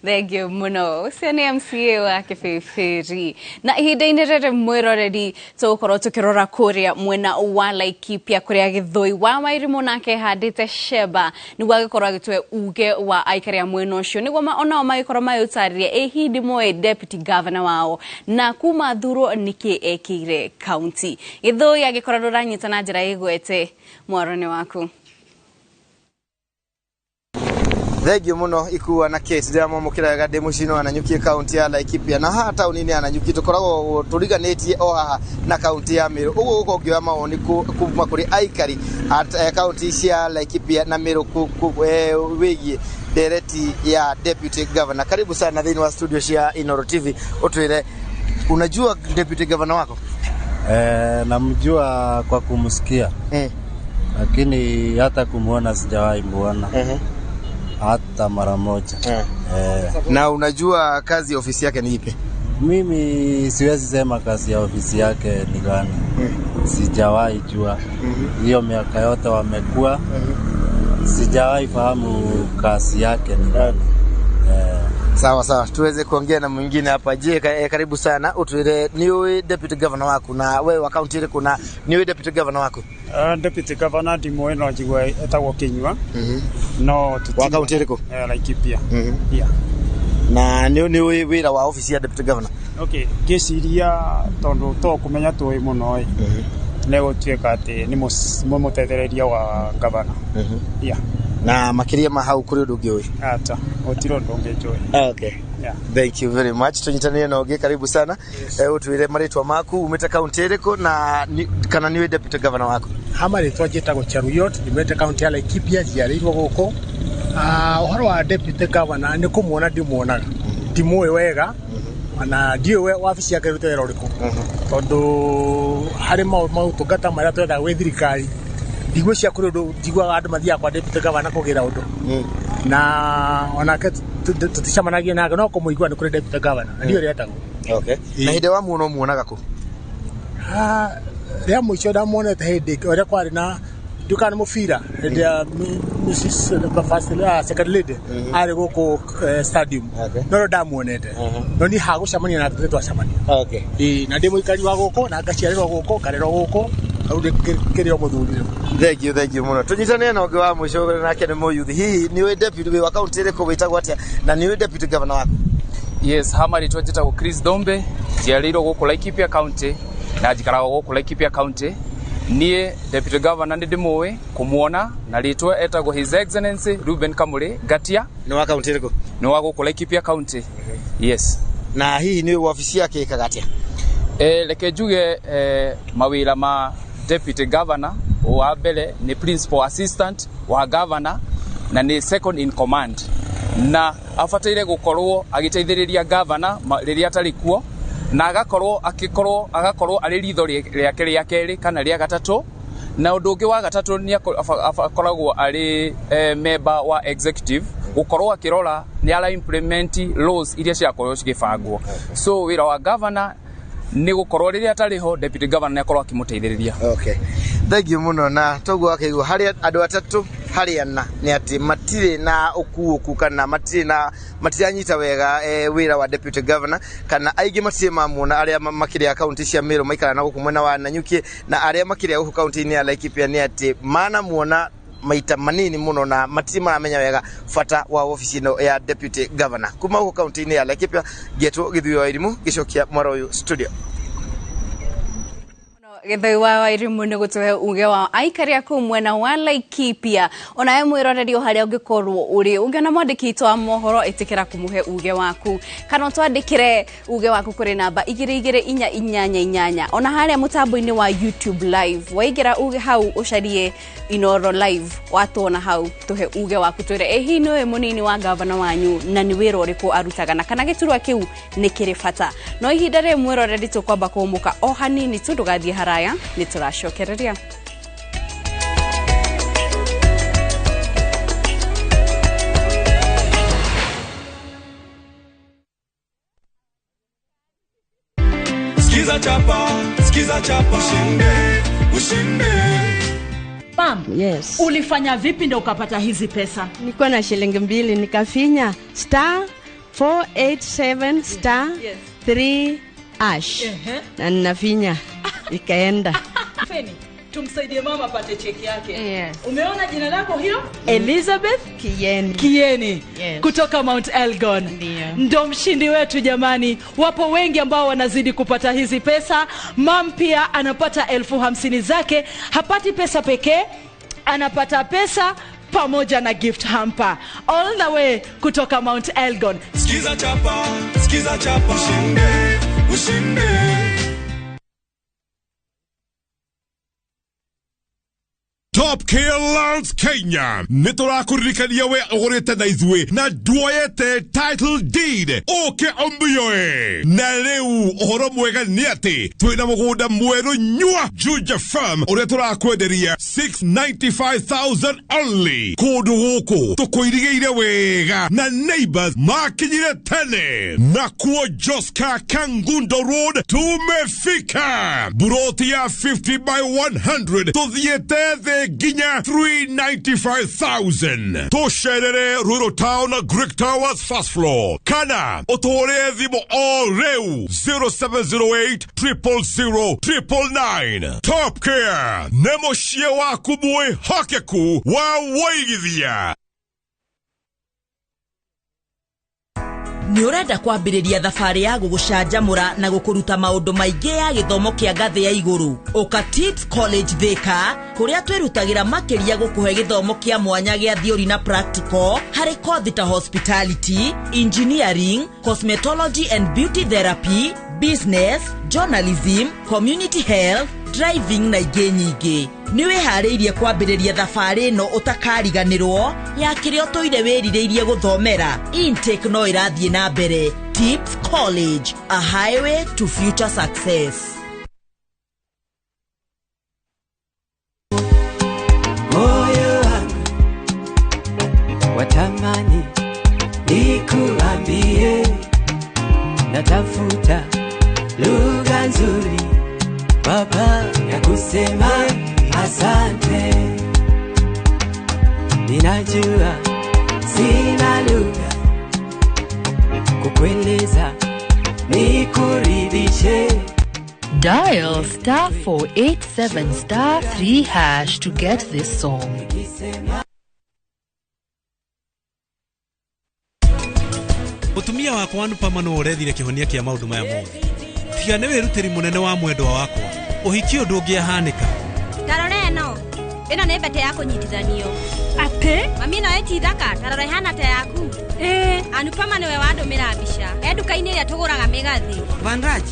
Speaker 2: thank you muno ucio ni MCA wa Kĩbĩbĩri na ihinda-inĩ rĩrĩ mwĩroreri tũgũkorwo tũkĩrora kũrĩa mwena wa Laikipia kũrĩa Gĩthũi wa Wairimu nake handĩte Sheba nĩguo agĩkorwo agĩtũhe uge wa aikari a mwena ũcio nĩguo onao magĩkorwo magĩtarĩria hindi moe deputy governor wao na kuma thurwo nĩkĩ ekĩire county Gĩthũi agĩkorwo ndũranyita na njĩra ĩgwete mwaroni waku
Speaker 10: Thegio muno ikuwa na case ndira momukiraga de mucino ananyukie county ya Laikipia na ha tauni ni ananyukie tukoragwo turiganitie o haha na county ya Meru uguo ukongioya maoni kuma kuri aikari at county cia Laikipia na Meru wigie dereti ya deputy governor. Karibu sana dhini wa studio cia Inoro TV. Utwire unajua deputy governor wako?
Speaker 11: Namjua kwa kumsikia. Lakini hata kumuona sijawahi muona. Hata mara moja.
Speaker 10: Na unajua kazi ya ofisi yake ni ipi?
Speaker 11: Mimi siwezi sema kazi ya ofisi yake ni gani. Sijawahi jua. Hiyo miaka yote wamekuwa. Sijawahi fahamu kazi yake ni gani.
Speaker 10: Sawa tuweze kuongea na mwingine hapa. Je, karibu sana. Utuile niwe deputy governor wako na wewe wa county ile kuna niwe deputy governor wako?
Speaker 12: Deputy governor ndi mweno njigwa etagwo Kinyua. No
Speaker 10: wa county ile ko?
Speaker 12: Laikipia. Yeah.
Speaker 10: Na niwe wira wa office ya deputy governor.
Speaker 12: Okay, giciria tondu to kumenya tuwe muno nego tueka ati ni mutethereria wa governor. Yeah.
Speaker 10: Na makiria mahau kuri ndungioi
Speaker 12: ata otiro ndungijoi.
Speaker 10: Okay, yeah, thank you very much. Tunyitanie na oge, karibu sana. Utwire maritwa maku umeta county iriko na kana niwe deputy governor wako?
Speaker 13: Amaritwa jetagwo Cheruyot nimete county ya Laikipia jiarirwo guko. Uhoro wa deputy governor ni kumuona ndimuonaga ndimwe wega na ndio wabici yake rutera uriko tondu hari mautungata maria twenda gwe thirikari ndigwe cia kuri undu ndigwa andu mathia kwa deputy governor kugira undu na onake tuticamanagia nake no kumuigua ni kuri deputy governor ndio retagwo
Speaker 10: okay na hinde wa muno muonaga ku
Speaker 13: ria muico ndamuonete hindi uria kwari na dukana mufira ndia Mrs. Bafasila second lady ari goko stadium no ndamuonete no ni hagucamania na tutu twacamania okay na ndimo ikari wa goko na ngaciarerwo goko karerwo goko aude kirio muthuri
Speaker 10: thank you muno tunyitane na oge wa muico nake ni muyuthi hihi ni we deputy wa county ile ko witagwo atia na ni we deputy governor wako
Speaker 14: yes hamari twajita ko Chris Dombe jiariro goko Laikipia county na jikarago goko Laikipia county nie deputy governor ndimuwe kumuona na litwa etago his excellency Ruben Kamuri Gatia
Speaker 10: ni wa county ile
Speaker 14: ni wa goko Laikipia county yes
Speaker 10: na hii ni ofisi yake ikagatia
Speaker 14: leke juge mawira ma deputy governor wa mbele ni principal assistant wa governor na ni second in command na afateire gukorwo agiteithiriria governor riria tarikuo na agakorwo ari ritho riake ria keri kana ria gatatu na undu ungi wa gatatu ni akoragwo ari member wa executive gukorwo akirora ni ala implement laws iria ciakorwo cigibangwo so wira wa governor ni gukorwo riria tariho deputy governor ni akorwo akimuteithiriria
Speaker 10: okay thank you muno na togo akaigwa hari andu atatu hari ana ni ati matire na ukuuku kana matire anyita wega wira wa deputy governor kana aigi matire mamuona aria makiri ya county cia Meru maikara na gukumwena wa Nanyuki na aria makiri ya guku county ni ya Laikipia ni ati mana muona maita manini muno na matire maramenya wega fata wa ofisi no ya deputy governor kuma guku county ni ya Laikipia geto githuyo wa irimu gicokia Mwaroyo studio
Speaker 2: Githoi wa irimu ni gutuhe uge wa aikari aku mwena wa Laikipia ona mwiroreri haria ungikorwo uri ungiona mwandiki twa mohoro itikira kumuhe uge waku kana twandikire uge waku kuri namba 2248 ona haria mutambo-ini wa YouTube live waigira uge hau ucarie Inoro live watona hau tuhe uge waku twire hi no munini wa governor wanyu na ni wira uriku arutaga na kana giturwa kiu ni kiri fata no ihinda ri mwiroreri tukwamba kumuka o hanini tundugathie haraya ni turashokereria
Speaker 15: Skiza chapa ushinde
Speaker 16: Pam, yes. Ulifanya vipi ndio ukapata hizi pesa?
Speaker 17: Nilikuwa na shilingi 2 nikafinya *487*3 ash. Na ninafinya ikaenda.
Speaker 16: Feni, tumsaidie mama apate cheki yake.
Speaker 17: Yes.
Speaker 16: Umeona jina lako hilo? Elizabeth Kieni.
Speaker 17: Yes.
Speaker 16: Kutoka Mount Elgon. Ndo mshindi wetu jamani. Wapo wengi ambao wanazidi kupata hizi pesa. Mam pia anapata 50,000 zake. Hapati pesa pekee, anapata pesa pamoja na gift hamper. All the way kutoka Mount Elgon.
Speaker 15: Skiza chapa ushinde Top Killers Kenya niturakuririkania we ogorete na izwe na duoyete title deed oke ombuyoe na leu ohoro mwega ni ati twina mugunda mweru nyua Juja Farm ore turakwenderia 695,000 only kudu guku tukuirigeire wega na neighbors makinyire tene na kuo Joska Kangundo Road tumefika buroti ya 50 by 100 tuthiete ginya 395,000 tosherere Rural Town Greek Towers first floor kana otore thimo oreu 0708 Top Care nemoshie waku boy hakeku wa waigithia
Speaker 18: Ni urenda kwambiriria thabari ya gugucanjamura na gukuruta maundu maingi ya githomo kia ngathi ya iguru Oka Tips College Thika kuria twirutagira makiria gukuhe githomo kia mwanya gia theory na practical hari kothi ta hospitality, engineering, cosmetology and beauty therapy, business, journalism, community health, driving na ingĩ nyingĩ. Nĩ wĩharĩirie kwambĩrĩria thabarĩ ĩno ũtakariganĩrwo ya kĩrĩa ũtũire wĩrirĩirie gũthomera. Intake no ĩrathiĩ na mbere. Tips College, a highway to future success.
Speaker 19: Moyo wangu watamani nikuambie, natafuta lugha nzuri Baba ya kusema asante. Ninajua sina lugha kukueleza nikuridhishe.
Speaker 20: Dial *487*3# to get this song.
Speaker 21: Utumia wakwa Nupama no urethire kihonia kia maundu maya mothe. Tiga ni wirutiri munene wa mwendwa wakwa. Uhiki undu ungiahanika.
Speaker 22: Tarore no. Ino ni bete ya kunyitithanio. Ate? Mami no eti thaka, tarore hana ta yaku. Anupama niwe wadumira mbica. Eduka-ini ria tuguraga migathi.
Speaker 23: Vanraj,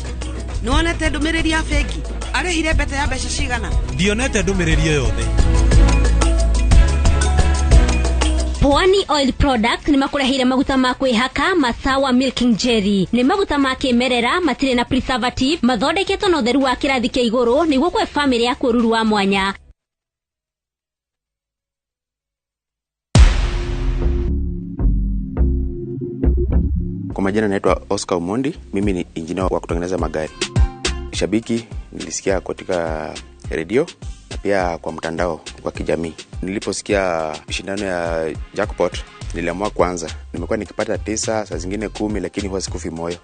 Speaker 23: nonete ndumiriri ya feki. Arehire bete ya mbeca cigana?
Speaker 21: Ndionete ndumiriri yothe.
Speaker 22: Pwani Oil Product ni makurehire maguta ma kwihaka Masawa Milking Jelly. Ni maguta ma kimerera matire na preservative, mathondeketwo na utheru wa kirathi kia iguru niguo kwe family ya kururu wa mwanya.
Speaker 24: Kwa majina naitwa Oscar Omondi, mimi ni engineer wa kutengeneza magari. Shabiki nilisikia katika radio na pia kwa mtandao wa kijamii. Niliposikia shindano ya jackpot niliamua kwanza. Nimekuwa nikipata 9, saa zingine 10, lakini huwa sikufi moyo.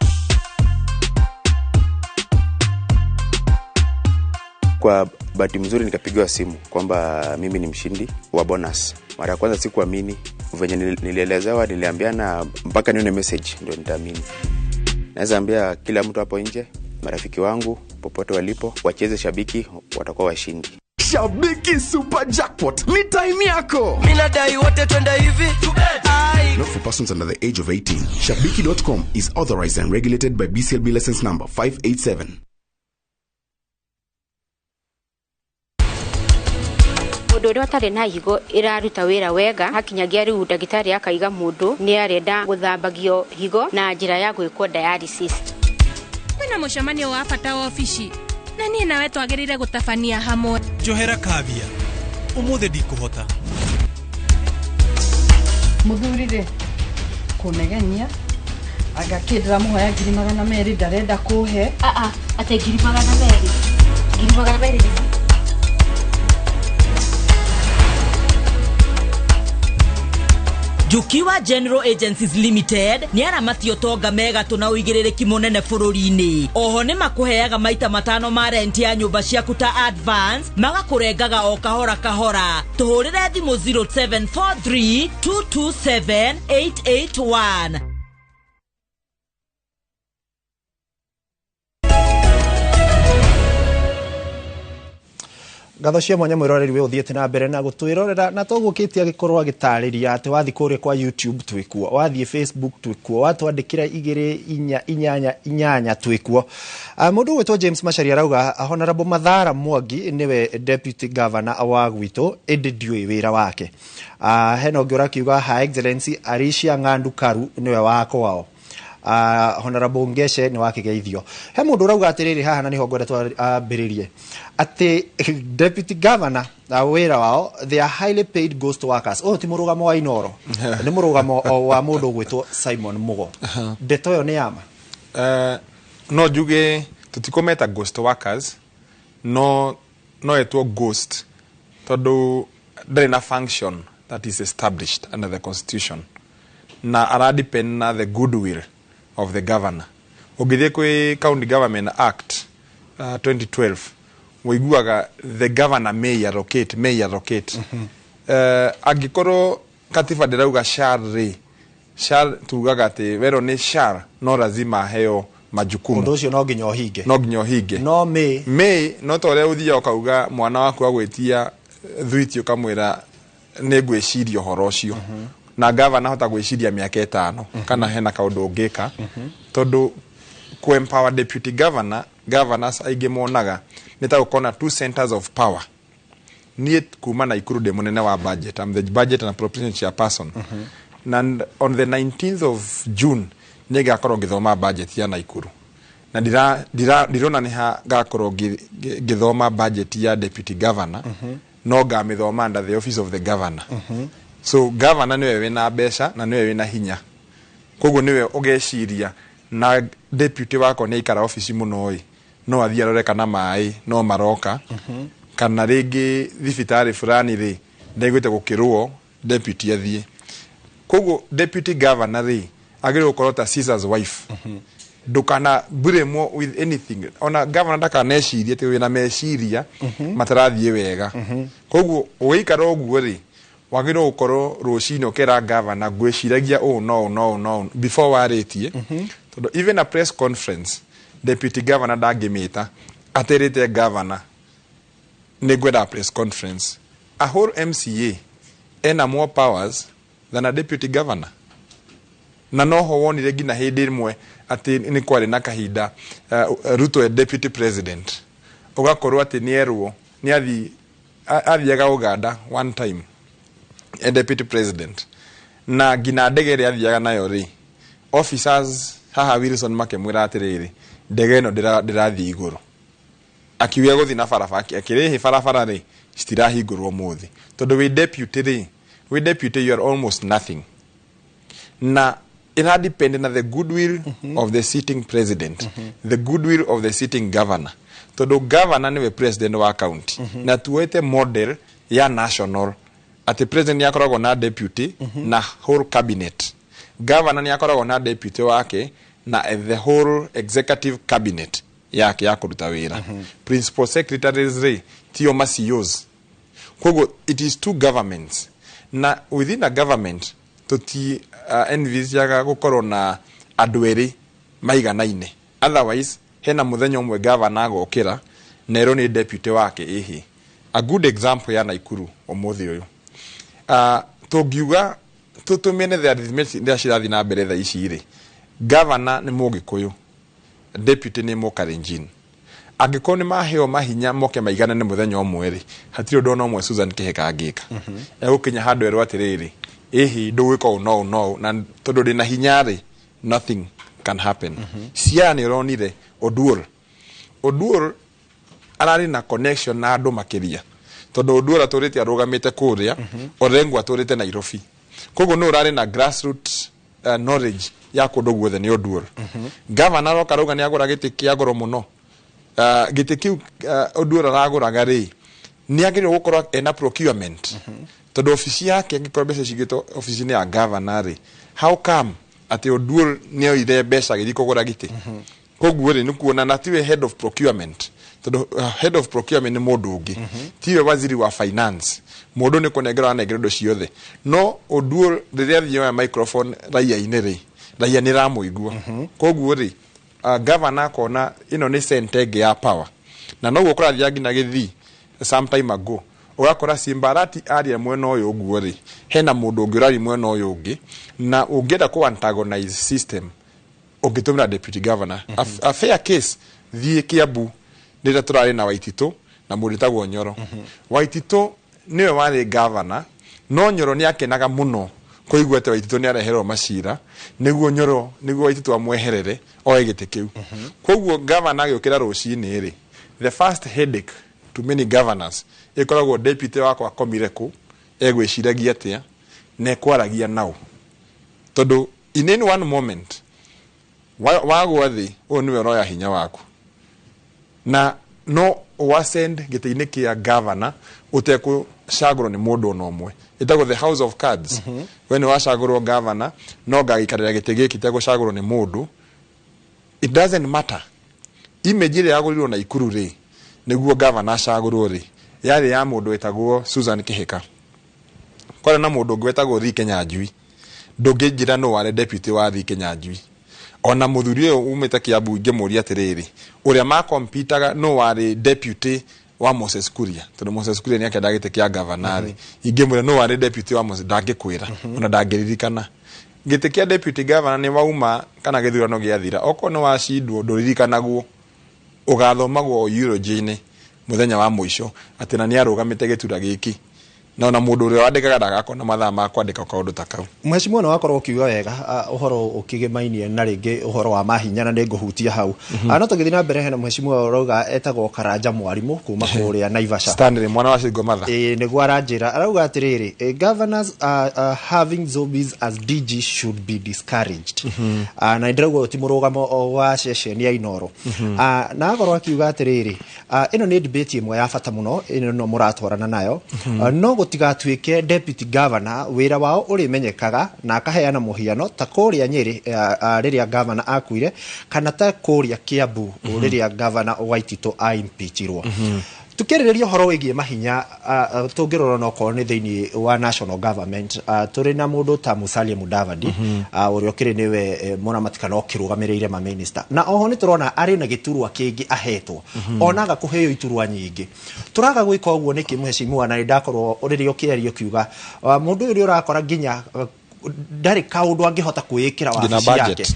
Speaker 24: Kwa bahati mzuri nikapigiwa simu kwamba mimi ni mshindi wa bonus. Mara ya kwanza sikuamini, venye nilielezewa, niliambiana mpaka nione message ndio nitaamini. Naweza ambia kila mtu hapo nje, marafiki wangu popote walipo, wacheze shabiki, watakuwa washindi.
Speaker 25: Shabiki Super Jackpot ni time yako.
Speaker 19: Mina dai wote twenda hivi.
Speaker 25: Not for persons under the age of 18. Shabiki.com is authorized and regulated by BCLB license number 587.
Speaker 22: Mundu uria atari na higo iraruta wira wega hakinyagia riu ndagitari akaiga mundu ni arenda guthambagio higo na njira ya gwikwo dialysis.
Speaker 26: Kwina mucemanio wa bata wa ofici na nie nawe twagirire gutabania hamwe.
Speaker 21: Johera Kavia umuthe ndikuhota.
Speaker 27: Muthurire kunegenia agakidra muhoya 200 ndarenda kuhe
Speaker 22: ate 200
Speaker 18: Jukiwa General Agencies Limited ni aramati utonga mega tuna uigiririki munene bururi-ini. Oho ni makuheaga maita 5 ma rent ya nyumba ciaku ta advance, magakurengaga o kahora kahora. Tuhurire thimu 0743 227 881.
Speaker 1: Gatho cia mwanya mwiroreri we uthiete na mbere na gutwirorera na togukitia gikorwa gitariria ati wathi kuri kwa YouTube twikuo, wathi Facebook twikuo, watwandikira 288 twikuo. Mundu wetwa James Macharia rauga Honorable Mathara Mwangi niwe Deputy Governor wa gwito indi ndiui wira wake. Heno ngiora kiuga Her Excellency Arisia Ng'andu Karu niwe wako wao. Honorable Ngeshe ni wakigeithio. He mundu rauga atiriri haha na niho ngwenda twambiririe ati Deputy Governor wira wao they are highly paid ghost workers. Ti murugamo wa Inoro ni murugamo wa mundu gwitwo Simon Mugo. Ndeto yo ni yama
Speaker 5: no juge tutikometa ghost workers no etwo ghost todo there na function that is established under the constitution na ara depend na the goodwill of the governor. Ogithie kwi County Government Act 2012 woiguaga the governor may allocate agikoro katiba ndirauga shall tugaga ati wero ni shall no lazima heo majukumu.
Speaker 1: Undu ucio no nginya ohinge.
Speaker 5: No may no tore uthia ukauga mwana waku agwitia thwiti ukamwira ni gwiciria horo ucio. Na governor hota gwiciria miaka 5 kana hena kaundu ungika tondu ku empower deputy governors aige monaga nita ukona two centers of power nie kuma na Ikuru de munene wa budget. I'm the budget and appropriation chairperson. And on the 19th of June nega akoro ngithoma budget ya Naikuru. Na dirona ni ha gakoro ngithoma budget ya deputy governor. No gamithoma under the office of the governor. So governor niwe wina mbeca na niwe wina hinya. Koguo niwe ugeciria na deputy wako ni ikara office muno oi. No athia rore kana mai no maroka. Kana rigi thibitari fulani ri ndegwite gukirwo deputy athie. Koguo deputy governor ri agire gukorota Caesar's wife. Ndukana buremo with anything. Ona governor ndakaneciria ti wina meciria matarathie wega. Koguo uikara oguo ri wagire gukorwo rucino kera governor gwiciragia no before waritie. Todo even a press conference deputy governor ndangimita aterete governor negweda press conference. A whole MCA ena more powers than a deputy governor. Na noho wonire gina hindi imwe ati ni kwari na kahinda Ruto e deputy president. Ugakorwo ati nierwo ni athiaga Uganda one time a deputy president. Na gina ndegere athiaga nayo ri officers haha Wilson makemwira atiriri ndege no ndirathi iguru. Akiwe guthi na barabara akirihi barabara ri citirahingurwo muthi tondu we deputy you are almost nothing. Na it dependent on the goodwill of the sitting president, the goodwill of the sitting governor. Tondu governor ni we president wa county na tuwete model ya national ati president yakoragwo na deputy na whole cabinet. Governor ni yakoragwo na deputy wake na the whole executive cabinet yake ya kuruta wira. Principal secretaries re tio CEOs. Kogo it is two governments. Na within a government toti envisaga gukorwo na adweri maiganaine. Otherwise hena muthenya umwe governor agokira nero ni deputy wake ihi. A good example ya Naikuru omuthi uyu. Togiuga tutumene the arithmetic ndia cirathi na mbere tha ici ri. Governor ni Mugikuyu, deputy ni Mukalenjin. Angiko ni maheo mahinya moke maigana ni muthenya umwe ri hatiro ndona umwe Susan Kihika angika. Egukinya handu erwa atiriri ihi ndugwiko no na tondu ndi na hinya ri nothing can happen. Cia ni ronire Oduor arari na connection na andu makiria tondu Oduor aturite arugamite kuria Orengo aturite Nairobi. Koguo no urari na grassroots knowledge ya kundu guothe ni Oduor. Governor rokaruga ni agura giti kia goro muno. Giti kiu Oduor araguraga ri ni agire gukorwo ena procurement. Tondu ofisi yake ngikorwo mbeca cigito ofisi ni ya governor ri. How come ati Oduor ni oire mbeca githii kugura giti? Koguo ri nikuona na tiwe head of procurement. Tondu head of procurement ni mundu ungi. Tiwe waziri wa finance. Mundu ni kunengera na ngeredo ciothe. No Oduor riria thio microphone raia inere. Raia ni ramuigua. Koguo ri governor kona ino ni sentege ya power. Na no gukora thiagi na githii some time ago. Ugakora Simbarati aria mwena uyu uguo ri. Hena mundu ungirari mwena uyu ungi na ungenda ku antagonize system. Ugitumira deputy governor. A fair case thie Kiambu ndira turari na Waitito na muritagwo Nyoro. Waitito niwe wari governor no Nyoro ni akenaga muno kuiguete Waitito ni areherwo macira niguo Nyoro niguo Waitito amweherere oe gite kiu. Koguo governor agiukira rucini ri the first headache to many governors ikoragwo deputy wako akomire ku egwiciragia atia na kwaragia nao tondu in any one moment wagwa thi o niwe roya hinya waku na no wasend gite-ini kia governor uteku shaguro ni mundu no mwe itago the house of cards. When washaguro governor no gagikarira gitege kitego shaguro ni mundu, it doesn't matter imejire yaguriro na Ikuru ri niguo governor shaguro ri yari ya mundu etagwo Susan Kihika kora na mundu gwetagwo Ri Kenyanjui ndungijira no wale deputy wa Ri Kenyanjui ona muthuri umete Kiambu ngemuria atiriri uria ma computaga no wale deputy wa Moses Kuria tondu Moses Kuria ni akenda gite kia governor ingemure no wale deputy wa Moses dangikwira ona dangiririkana gite kia deputy governor ni wauma kana githurano giathira oko no wacindwo nduririkanagwo ugathomagwo eulogy-ini muthenya wa muico ati na ni arugamite gitura giki na mundu uria wandikaga ndagakona mathaa ma kwandika kaundu ta kau.
Speaker 1: Mheshimiwa no wakorwo ukiuga wega uhoro ukigimainie na ringi uhoro wa mahinya na ninguhutia hau. No tugithii na mbere hena mheshimiwa urauga etagwo Karanja Mwarimu kuma kuria Naivasha.
Speaker 5: Stanley mwana wa Singo Matha.
Speaker 1: Niguo aranjira arauga atiriri governors having zombies as DG should be discouraged. Na ndirauga ti murugamo wa session ya Inoro. Na akorwo akiuga atiriri ino ni debate imwe ya bata muno ino no muratwarana nayo. No gutigatwike deputy governor wira wao urimenyekaga na akaheana muhiano ta kuria Nyeri riria governor akuire kana ta kuria Kiambu riria governor Waitito impeachirwo. Tukiriria horo wigie mahinya tungirora no ko ni thiini wa national government turi na mundu ta Musalia Mudavadi uria kiri niwe muramati kana okirugamirire ma minister na oho ni turona ari na giturwa kingi ahetwo onaga kuheyo iturwa nyingi turaga gwika uguo niki mheshimiwa na ndakorwo uririo kiario kiuga mundu uria urakora ginya ndari kaundu angihota kwikira wabici yake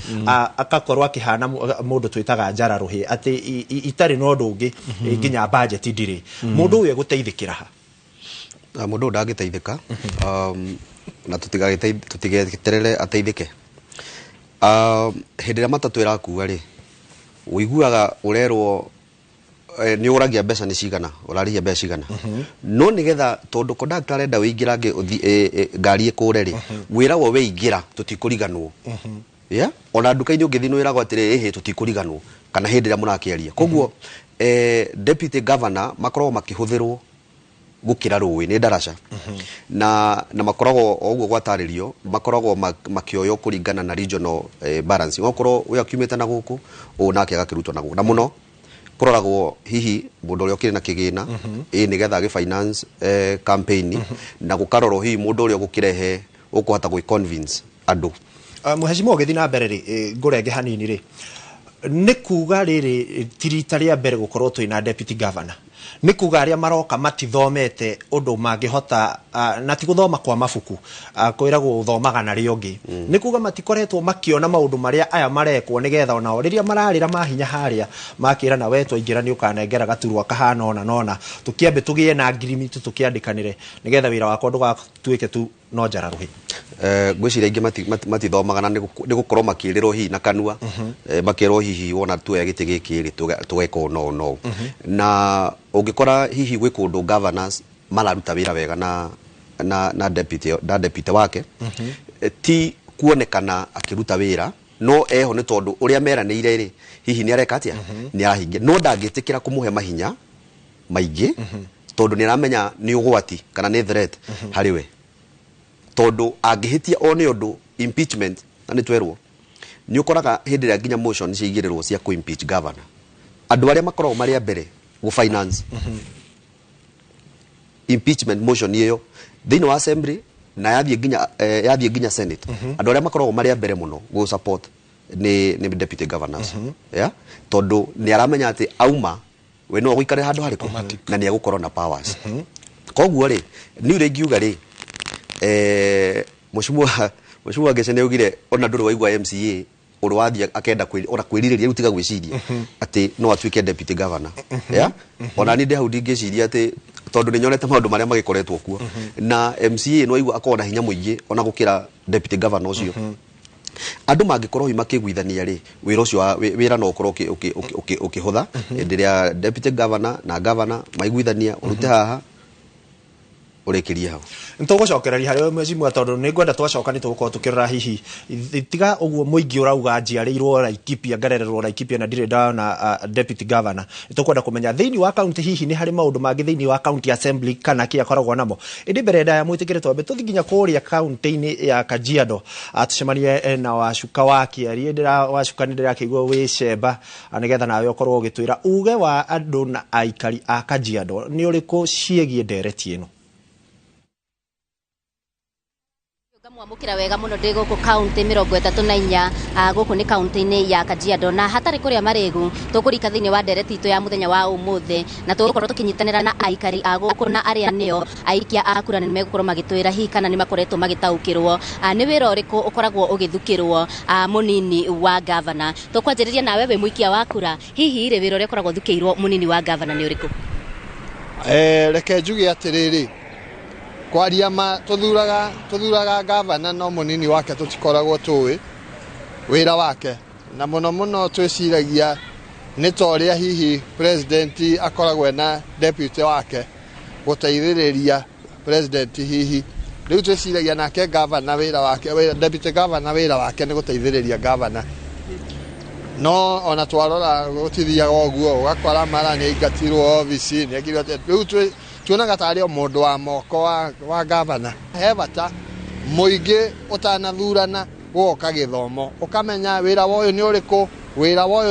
Speaker 1: akakorwo akihana mundu twitaga njara ruhi ati itari no ndungi nginya budget ndiri mundu uyu guteithikira ha
Speaker 3: mundu ndagiteithika na tutigeterere ateithike hindira matatu irakuwa ri uiguaga urerwo ni uragia mbeca ni cigana urarihia mbeca cigana no nigetha tondu conductor arenda wingirange ngari ikure ri wiragwo wingira tutikuriganwo ona nduka-ini ungithi no wiragwo atiri ehe tutikuriganwo kana hindira murakiaria koguo deputy governor makoragwo makihuthirwo gukira ruwi ni ndaraca na makoragwo oguo gwataririo makoragwo makioyo kuringana na regional balance okorwo uya akiumite na guku nake agakirutwo naguo na muno kuroragwo hihi mundu uria ukiri na kigina nigetha agi finance campaign na gukarorwo hihi mundu uria gukirehe ukuhota gwi convince andu.
Speaker 1: Mheshimiwa ugithi na mbere ri ngurenge hanini ri ni kuga riri tirita ria mbere gukorwo twina deputy governor ni kuga aria maroka matithomete undu mangihota na ti guthoma kwa mabuku kwiragwo uthomaga na riongi ni kuga matikoretwo makiona maundu maria aya marekwo nigetha onao riria mararira mahinya haria makira na wetwa ingira ni ukanengera gaturwa kahana ona nona tukiambe tugie na agreement tukiandikanire nigetha wira wakwa ndugatuike tu no njara ruhi.
Speaker 3: Gwiciria ingi matithomaga na ni gukorwo makirirwo hihi na kanua makirwo hihi wona tuoya giti giki ri tugeka no na ungikora hihi gwi kundu governors mararuta wira wega na deputy wake ti kuonekana akiruta wira no eho ni tondu uria meranire ri hihi ni areka atia ni arahingia no ndangitikira kumuhe mahinya maingi tondu ni aramenya ni ugwati kana ni threat hariwe tondu angihitia one undu impeachment na ni twerwo ni ukoraga hindi ria nginya motion ciigirirwo cia ku impeach governor andu aria makoragwo maria mbere go finance impeachment motion iyo thini wa assembly na yathie nginya senate andu aria makoragwo maria mbere muno go support ni deputy governors tondu ni aramenya ati auma we no gwikare handu hariko na ni agukorwo na powers koguo ri ni uri ngiuga ri Mheshimiwa Gese neugire ona nduru waigwa MCA uru wathia akenda kwiririria utiga gwiciria ati no atuike deputy governor ona ni hau ndingiciria ati tondu ni nyonete maundu maria magikoretwo kuo na MCA no waigwa akona hinya muingi ona gukira deputy governor ucio andu mangikorwo makigwithania ri wira ucio wira no ukorwo ukihutha ndiria deputy governor na governor maigwithania urute haha urekiria hau
Speaker 1: ntugucokereria hari mheshimiwa tondu ni ngwenda twacoka ni tugukorwo tukirora hihi tiga uguo muingi urauga njiarirwo Laikipia ngarererwo Laikipia na ndire na deputy governor tukwenda kumenya thiini wa county hihi ni hari maundu mangi thiini wa county assembly kana kia koragwo namo indi mbere ya mwitikire twambe tuthiginya kuria county-ini ya Kajiado atucemanie na wacuka wa kiari ndira wacuka ni ndira kigwo wi cemba nigetha nawe ukorwo ugitwira uge wa andu na aikari a Kajiado ni uriku ciegie ndereti ino.
Speaker 22: Mwamukira wega muno ndi guku county 34 guku ni county-ini ya Kajiado na hatari kuria maregu tukurika thiini wa ndereti itu ya muthenya wa umuthi na tugukorwo tukinyitanira na aikari a guku na aria nio aikia a kura ni megukorwo magitwira hi kana ni makoretwo magitaukirwo ni wira uriku ukoragwo ugithukirwo munini wa governor tukwanjiriria nawe we muikia wa kura hihi ire wira uria ukoragwo thukiirwo munini wa governor ni uriku?
Speaker 4: Reke njuge atiriri kwaria ma tuthuraga gavana no munini wake tutikoragwo tuwi wira wake na muno twiciragia ni toria hihi president akoragwo na deputy wake guteithiriria president hihi riu twiciragia nake gavana wira wake deputy gavana wira wake ni guteithiriria gavana no ona twarora gutithia oguo ugakora mara ni ingatirwo office ni agirwo riu tuonaga tari o mundu wa moko wa gavana he bata muingi utanathurana woka githomo ukamenya wira woyo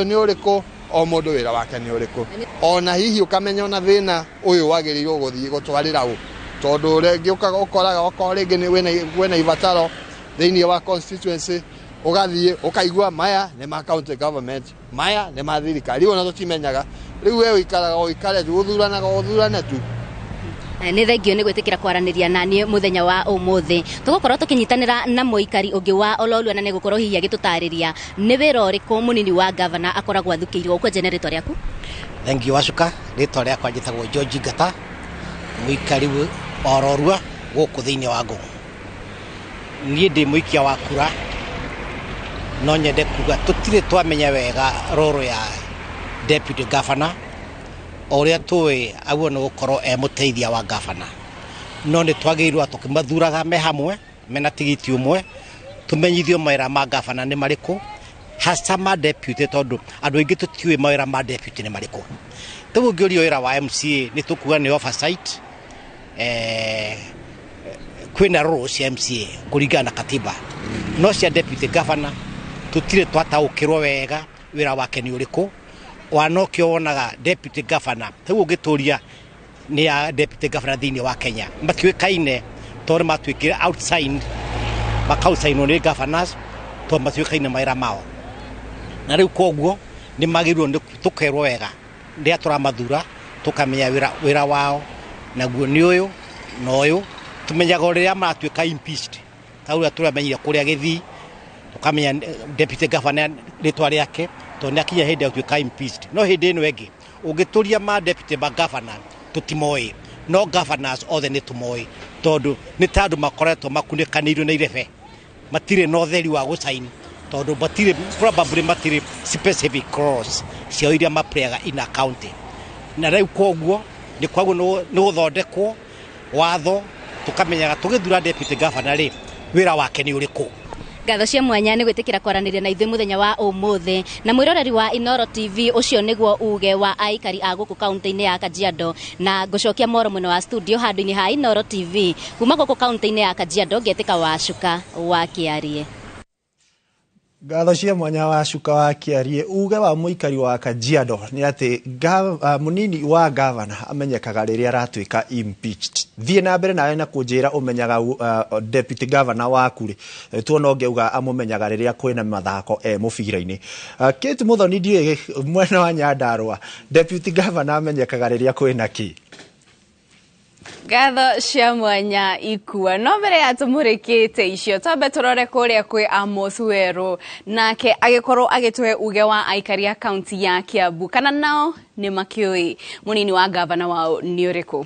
Speaker 4: ni uriku o mundu wira wake ni uriku ona hihi ukamenya ona thina uyu wagirirwo guthii gutwarira u tondu rengi ukoraga ringi ni wena ibataro thiini wa constituency ugathii ukaigua maya ni ma county government maya ni ma thirikari ona tutimenyaga riu we ikare guthurana tu
Speaker 22: nä thengio nä gwä tä kä ra kwaraniria naniä må thenya wa å må thä tå gåkorwo tå kä nyitanä na må ikari å ngä wa ololua na nä gå korwo hihi agä tå tarä ria nä wä ra å rä kå må nini wa gavana akoragwo athukä irwo kwenje rä twa rä aku
Speaker 6: thengio wacuka rä twa rä akwa njä tagwo George Ngata må ikari ororua gå kå thä inä wa ngå niä ndä må ikia wa kura no nyende kuga tå tirä twamenya wega rå ya deputy governor oria tuwe aguo no gukorwo e muteithia wa gavana no ni twagirwa tukimathuraga me hamwe mena tigiti umwe tumenyithio mawira ma gavana ni mariku hasa ma deputy tondu andu aingi tutiwe mawira ma deputy ni mariku tugu ngiorio wira wa MCA ni tukuga ni oversight kwina rules ya MCA kuringana na katiba no cia deputy governor tutire twataukirwo wega wira wake ni uriku wanokio wonaga deputy governor tagu gituria ni ya deputy governor thini wa Kenya matiwekaine tori matwikira outside makausaino ni governors to matwikaine maira mao na riu koguo ni magirwo tukerwo wega ndia turamathura tukamenya wira wao naguo ni uyu no uyu tumenyaga uria matwika impeached tagu turamenyire kuria githi tukamenya deputy governor ritwa riake to nakinya hindi atwika impeached no hindi ino engi ugituria ma deputy ba governor tutimoi no governors othe ni tumoi tondu ni tandu makoretwo makunĩkanĩirio na irebe matire no theri wa gusaini tondu matire probably matire specific clause cio iria mapreaga in a county na riu koguo ni kwaguo ni guthondekwo watho tukamenyaga tugithura deputy governor ri wira wake ni uriku
Speaker 22: ngatho cia mwanya nä gwä tä kä ra kwaranä na ithuä må thenya wa å må thä na mwä roreri wa Inoro TV å cio nä guo uge wa aikari a gå kå kauntä-inä ya Kajiado na ngå cokia moro mwena wa studio handå-inä ha Inoro TV kuma gå kå kauntä-inä ya Kajiado ngetä ka Wacuka wa kä arie
Speaker 1: ngatho cia mwanya wa Wacuka wa Kiarie uge wa muikari wa Kajiado ni ati munini wa governor amenyekaga riria aratwika impeached thie na mbere nawe na kunjira umenyaga deputy governor waku ri tuona ngeuga amumenyaga riria kwina mathako mubira-ini Kate Muthoni ndie mwena wa Nyandarua deputy governor amenyekaga riria kwina ki
Speaker 2: ngatho cia mwanya ikua no mbere ya tumurikite icio twambe turore kuria kwi Amos Weru nake agikorwo agitwe uge wa aikari ya county ya Kiambu kana nao ni makioi munini wa gavana wao ni uriku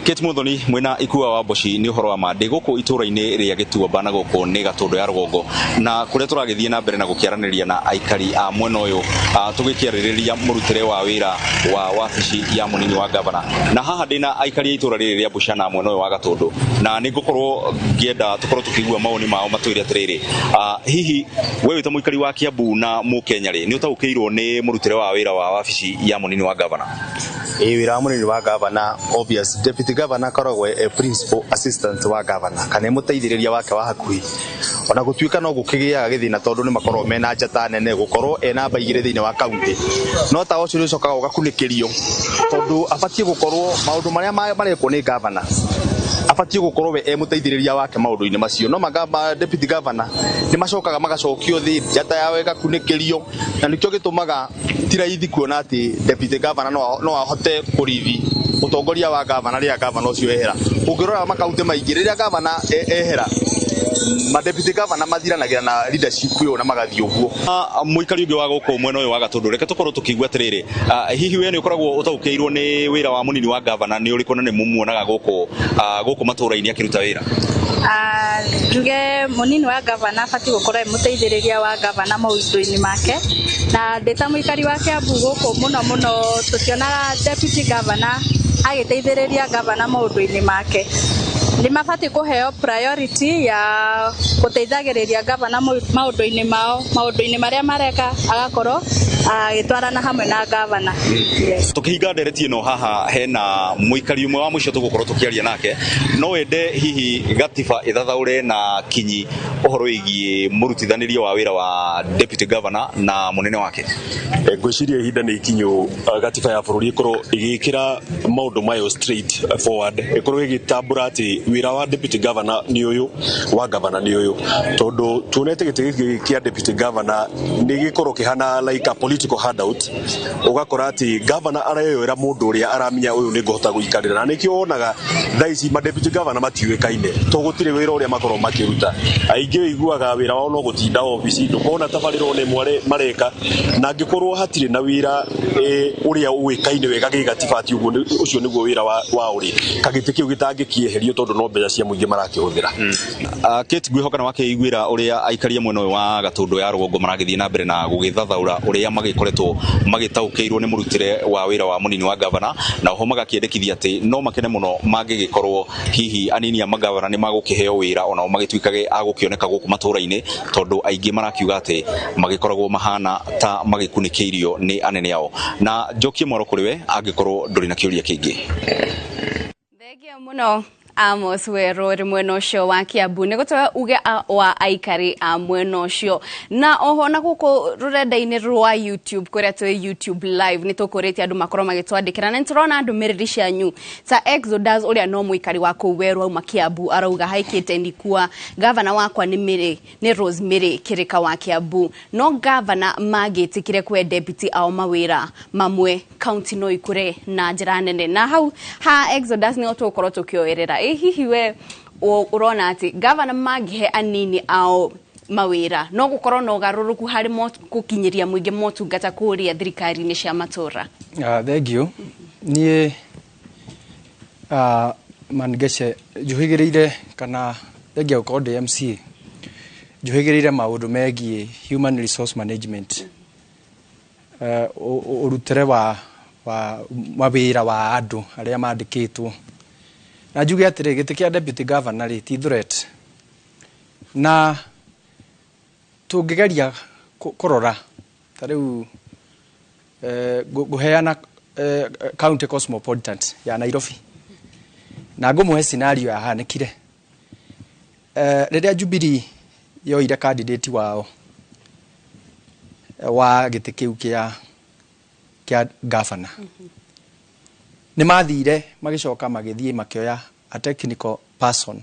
Speaker 7: Kate Muthoni mwena ikua wa Boshi ni uhoro wa mande guku itura-ini ria Gituamba na guku ni Gatondo ya Rugongo na kuria turagithie na mbere na gukiaraniria na aikari a mwena uyu tugikiaririria murutire wa wira wa wabici ya munini wa gavana na haha ndina aikari itura riri ria Busha na mwena uyu wa Gatondo na ni gukorwo ngienda tukorwo tukigua maoni mao matwire atiriri hihi wewe ta muikari wa Kiambu na Mukenya ri ni utaukirwo ni murutire wa wira wa wabici ya munini wa gavana
Speaker 8: wira wa munini wa gavana obvious deputy governor koragwo a principal assistant wa governor kana muteithiriria wake wa hakuhi ona gutuika no gukigia githina tondu ni makorwo mena njata nene gukorwo ena baigire thiine wa county no ta ucio ucokaga ugakunikirio tondu abatie gukorwo maundu maria marekwo ni governor abatie gukorwo we muteithiriria wake maundu-ini macio no magamba deputy governor ni macokaga magacokio thi njata yawe gakunikirio na nikio gitumaga tiraithi kuona ati deputy governor no ahote kurithi utongoria wa gavana ria gavana ucio ehera ungirora makaunti maingi riria gavana ehera ma deputy governor mathiranagira na leadership yo na magathii uguo
Speaker 7: muikari ungi wa guku mwena uyu wa Gatundu reke tukorwo tukigwa atiriri hihi we ni ukoragwo utaukiirwo ni wira wa munini wa governor ni uriko na ni mumuonaga guku matura-ini akiruta wira
Speaker 9: njuge munini wa governor afati gukorwo muteithiriria wa governor maundu-ini make na ndeta muikari wa Kiambu guku muno tucionaga deputy governor agiteithiriria governor maundu-ini make ni mabati kuheo priority ya guteithagiriria governor maundu-ini mao maundu-ini maria mareka agakorwo agitwarana hamwe na governor.
Speaker 7: Tukihinga ndereti ino haha hena muikari umwe wa muico tugukorwo tukiaria nake no wende hihi gatiba ithathaure na kinyi uhoro wigie murutithanirio wa wira wa deputy governor na munene wake.
Speaker 10: Ngwiciria ihinda ni ikinyo gatiba ya bururi ikorwo igikira maundu mayo straight forward ikorwo igitambura ati wira wa deputy governor ni uyu wa governor ni uyu tondu tunete gitigi kia deputy governor ni gikorwo kihana like a political handout ugakora ati governor arayoyera mundu uria aramenya uyu ni ngota guikarira na nikio wonaga thaici ma deputy governor matiwekaine to gutire wira uria makorwo makiruta aingi iguaga wira wao no gutinda office ndukona tabariro ne mware mareka na ngikorwo hatire na wira uria uwekaine wega gigatiba ati uguo ucio niguo wira wa uri kagite kiu gitangikieherio tondu no mbeca cia muingi marakihuthira
Speaker 7: Kate ngwihokana wake igwira uria aikaria mwena uyu wa Gatundu ya rugongo maragithie na mbere na gugithathaura uria magikoretwo magitaukiirwo ni murutire wa wira wa munini wa governor na ho magakiendekithia ati no makene muno mangigikorwo hihi anini ya magavana ni magukiheo wira ona o magitwikage agukioneka guku matura-ini tondu aingi marakiuga ati magikoragwo mahana ta magikunikiirio ni anene yao na Njoki Mwaro kuriwe angikorwo nduri na kiuria kingi.
Speaker 2: Thegio muno Amos Wero ri mwena ucio wa Kiambu ni gutwa uge wa aikari a mwena ucio na oho na guku rurenda-ini rwa YouTube kuria twi YouTube live ni tukuritie andu makorwo magitwandikira na nturona andu miriri cianyu ta Exodus uria no muikari wa kuwerwa uma Kiambu arauga haikite ndikua governor wakwa ni Rosemary Kirika wa Kiambu no governor magitikire kwe deputy au mawira mamwe county no ikure na njira nene na hau ha Exodus ni otukorwo tukioerera hihi we urona ati governor magihe anini au mawira no gukorwo no garuruku hari gukinyiria muingi motungata kuria thirikari-ini cia matura.
Speaker 11: Thank you. Nie mangeshe juhigireire kana thank you ko DMC juhigireire maundu megie human resource management urutire wa mawira wa andu aria mandikitwo na njuge atire gite kia deputy governor ri ti threat na tungigeria kurora tariu guheana county cosmopolitan ya Nairobi na ngumuhe scenario ya hanikire riria Jubilee yoire candidate wao wa gite kiu kia governor ni mathire magicoka magithie makioya a technical person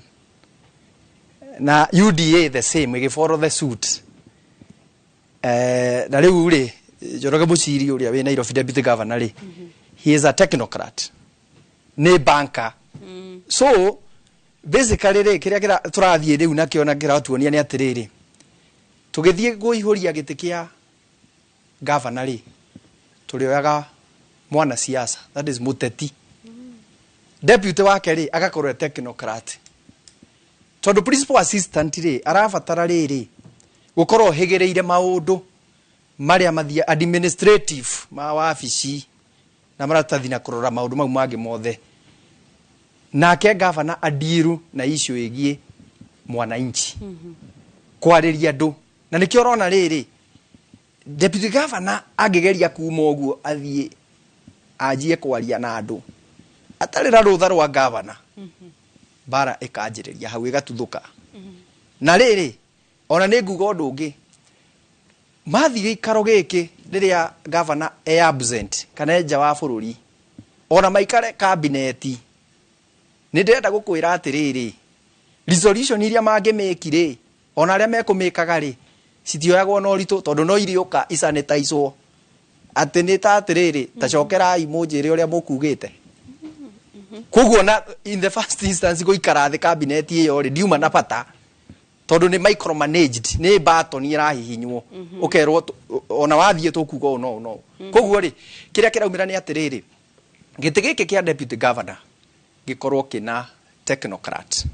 Speaker 11: na UDA the same we follow the suit na riu ri Njoroge Muciri uria we Nairobi deputy governor ri he is a technocrat ni banker so basically ri kiria turathie riu na kiona kira tuonia ni atiriri tugithie guihuria gite kia governor ri turioyaga mwana siasa that is muteti deputy wake ri agakorwo technocrat tondu principal assistant ri arabatara riri gukorwo higireire maundu maria mathia administrative ma wabici na maratathi na kurora maundu mau mangi mothe nake governor adiru na issue igie mwananchi kwariria andu na nikio rona riri deputy governor agigeria kuma uguo athie ajie kwaria na andu atarira rutha rwa governor bara ikanjiriria hau igatuthuka na riri ona ni nguga undu ungi mathi gikaro giki riria governor absent kana nja wa bururi ona maikare cabinet ni ndenda gukwira atiriri resolution iria mangimekire ona aria mekumikaga ri citioyagwo no ritu tondu no iriuka isanitizewo ati ni ta atiriri tacokera imujiri uria mukugite koguo na in the first instance goikara the cabinet iyo ri ndiuma na pata tondu ni micromanaged ni baton irahihinywo ukerwo ona wathie tukuga no koguo ri kiria kiraumira ni atiriri giti giki kia deputy governor gikorwo kina technocrat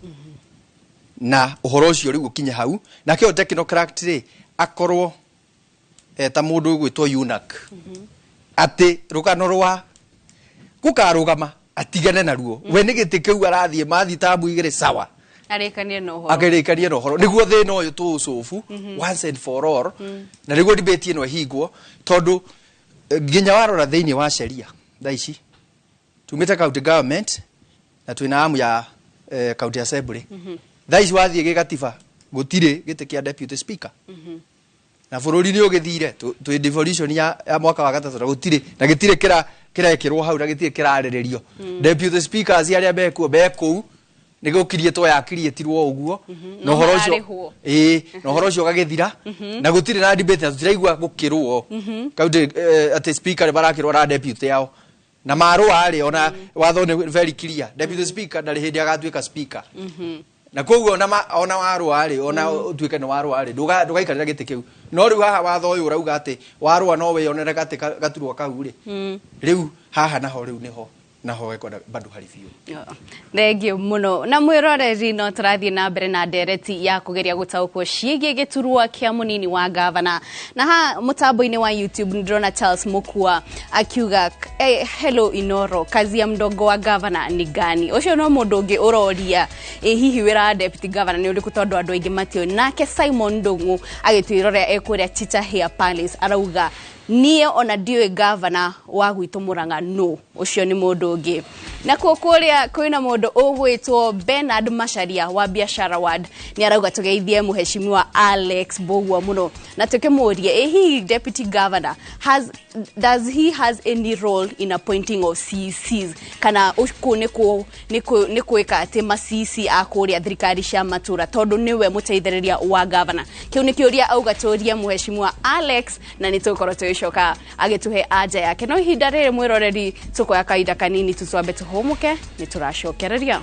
Speaker 11: na uhoro ucio riu ukinya hau na kio technocrat ri akorwo ta mundu gwitwo eunuch ati rugano rwa gukarugama atigane naruo we ni giti kiu arathie mathi tabu igire sawa
Speaker 2: arekanie no horo
Speaker 11: agerekanie no horo niguo thina uyu tu ucufu once and for all na niguo debate ino hingwo tondu nginya warora thiini wa sheria thaici tumite county government na twina amu ya county assembly thaici wathie gigatiba gutire gite kia deputy speaker na bururi ni ugithire twi devolution ya mwaka wa gatatu gutire na gitire kirekirwo hau na gitire kirariririo deputy speakers aria beku nigo kirie to yakirie tirwo uguo no horo ucio no horo ucio gagithira na gutire na debate tutiraigua gukirwo county ati speaker barakirwo na deputy yao na maru ari ona watho ni very clear deputy speaker ndari hindi agatuika speaker na koguo ona waru ari ona utuike no waru ari ndugaikarira gite kiu no riu haha watho uyu urauga ati waru no we onere gati gaturwo kau ri riu haha naho riu niho naho ekona bandu hari biu
Speaker 2: thengio muno na mwiroreri no turathie na mbere na ndereti ya kugeria gutaukwo ciigie giturwa kia munini wa governor na ha mutambo-ini wa YouTube ndirona Charles Mukua akiuga hello Inoro kazi ya mdogo wa governor ni gani ucio no mundu ungi uroria hihi wira deputy governor ni uriku tondu andu aingi matio nake Simon Ndungu agitwirora ekuria Chicha Hair Palace arauga nie ona ndiwe governor wa gwitu Murang'a no ucio ni mundu ungi na kuria kwina mundu ugwitwo Bernard Masharia wa biashara ward ni arauga tugeithie muheshimiwa Alex Bogwa muno na tukimuria he deputy governor does he has any role in appointing of CCs kana uko ni kuika ati ma CC akuria thirikari cia matura tondu niwe muteithiriria wa governor kiu ni kiuria auga turia muheshimiwa Alex na nitukorwo tuicoka agituhe aja yake no ihinda riri mwiroreri tukoya kaida kanini tuswambe tuhumuke nituracokereria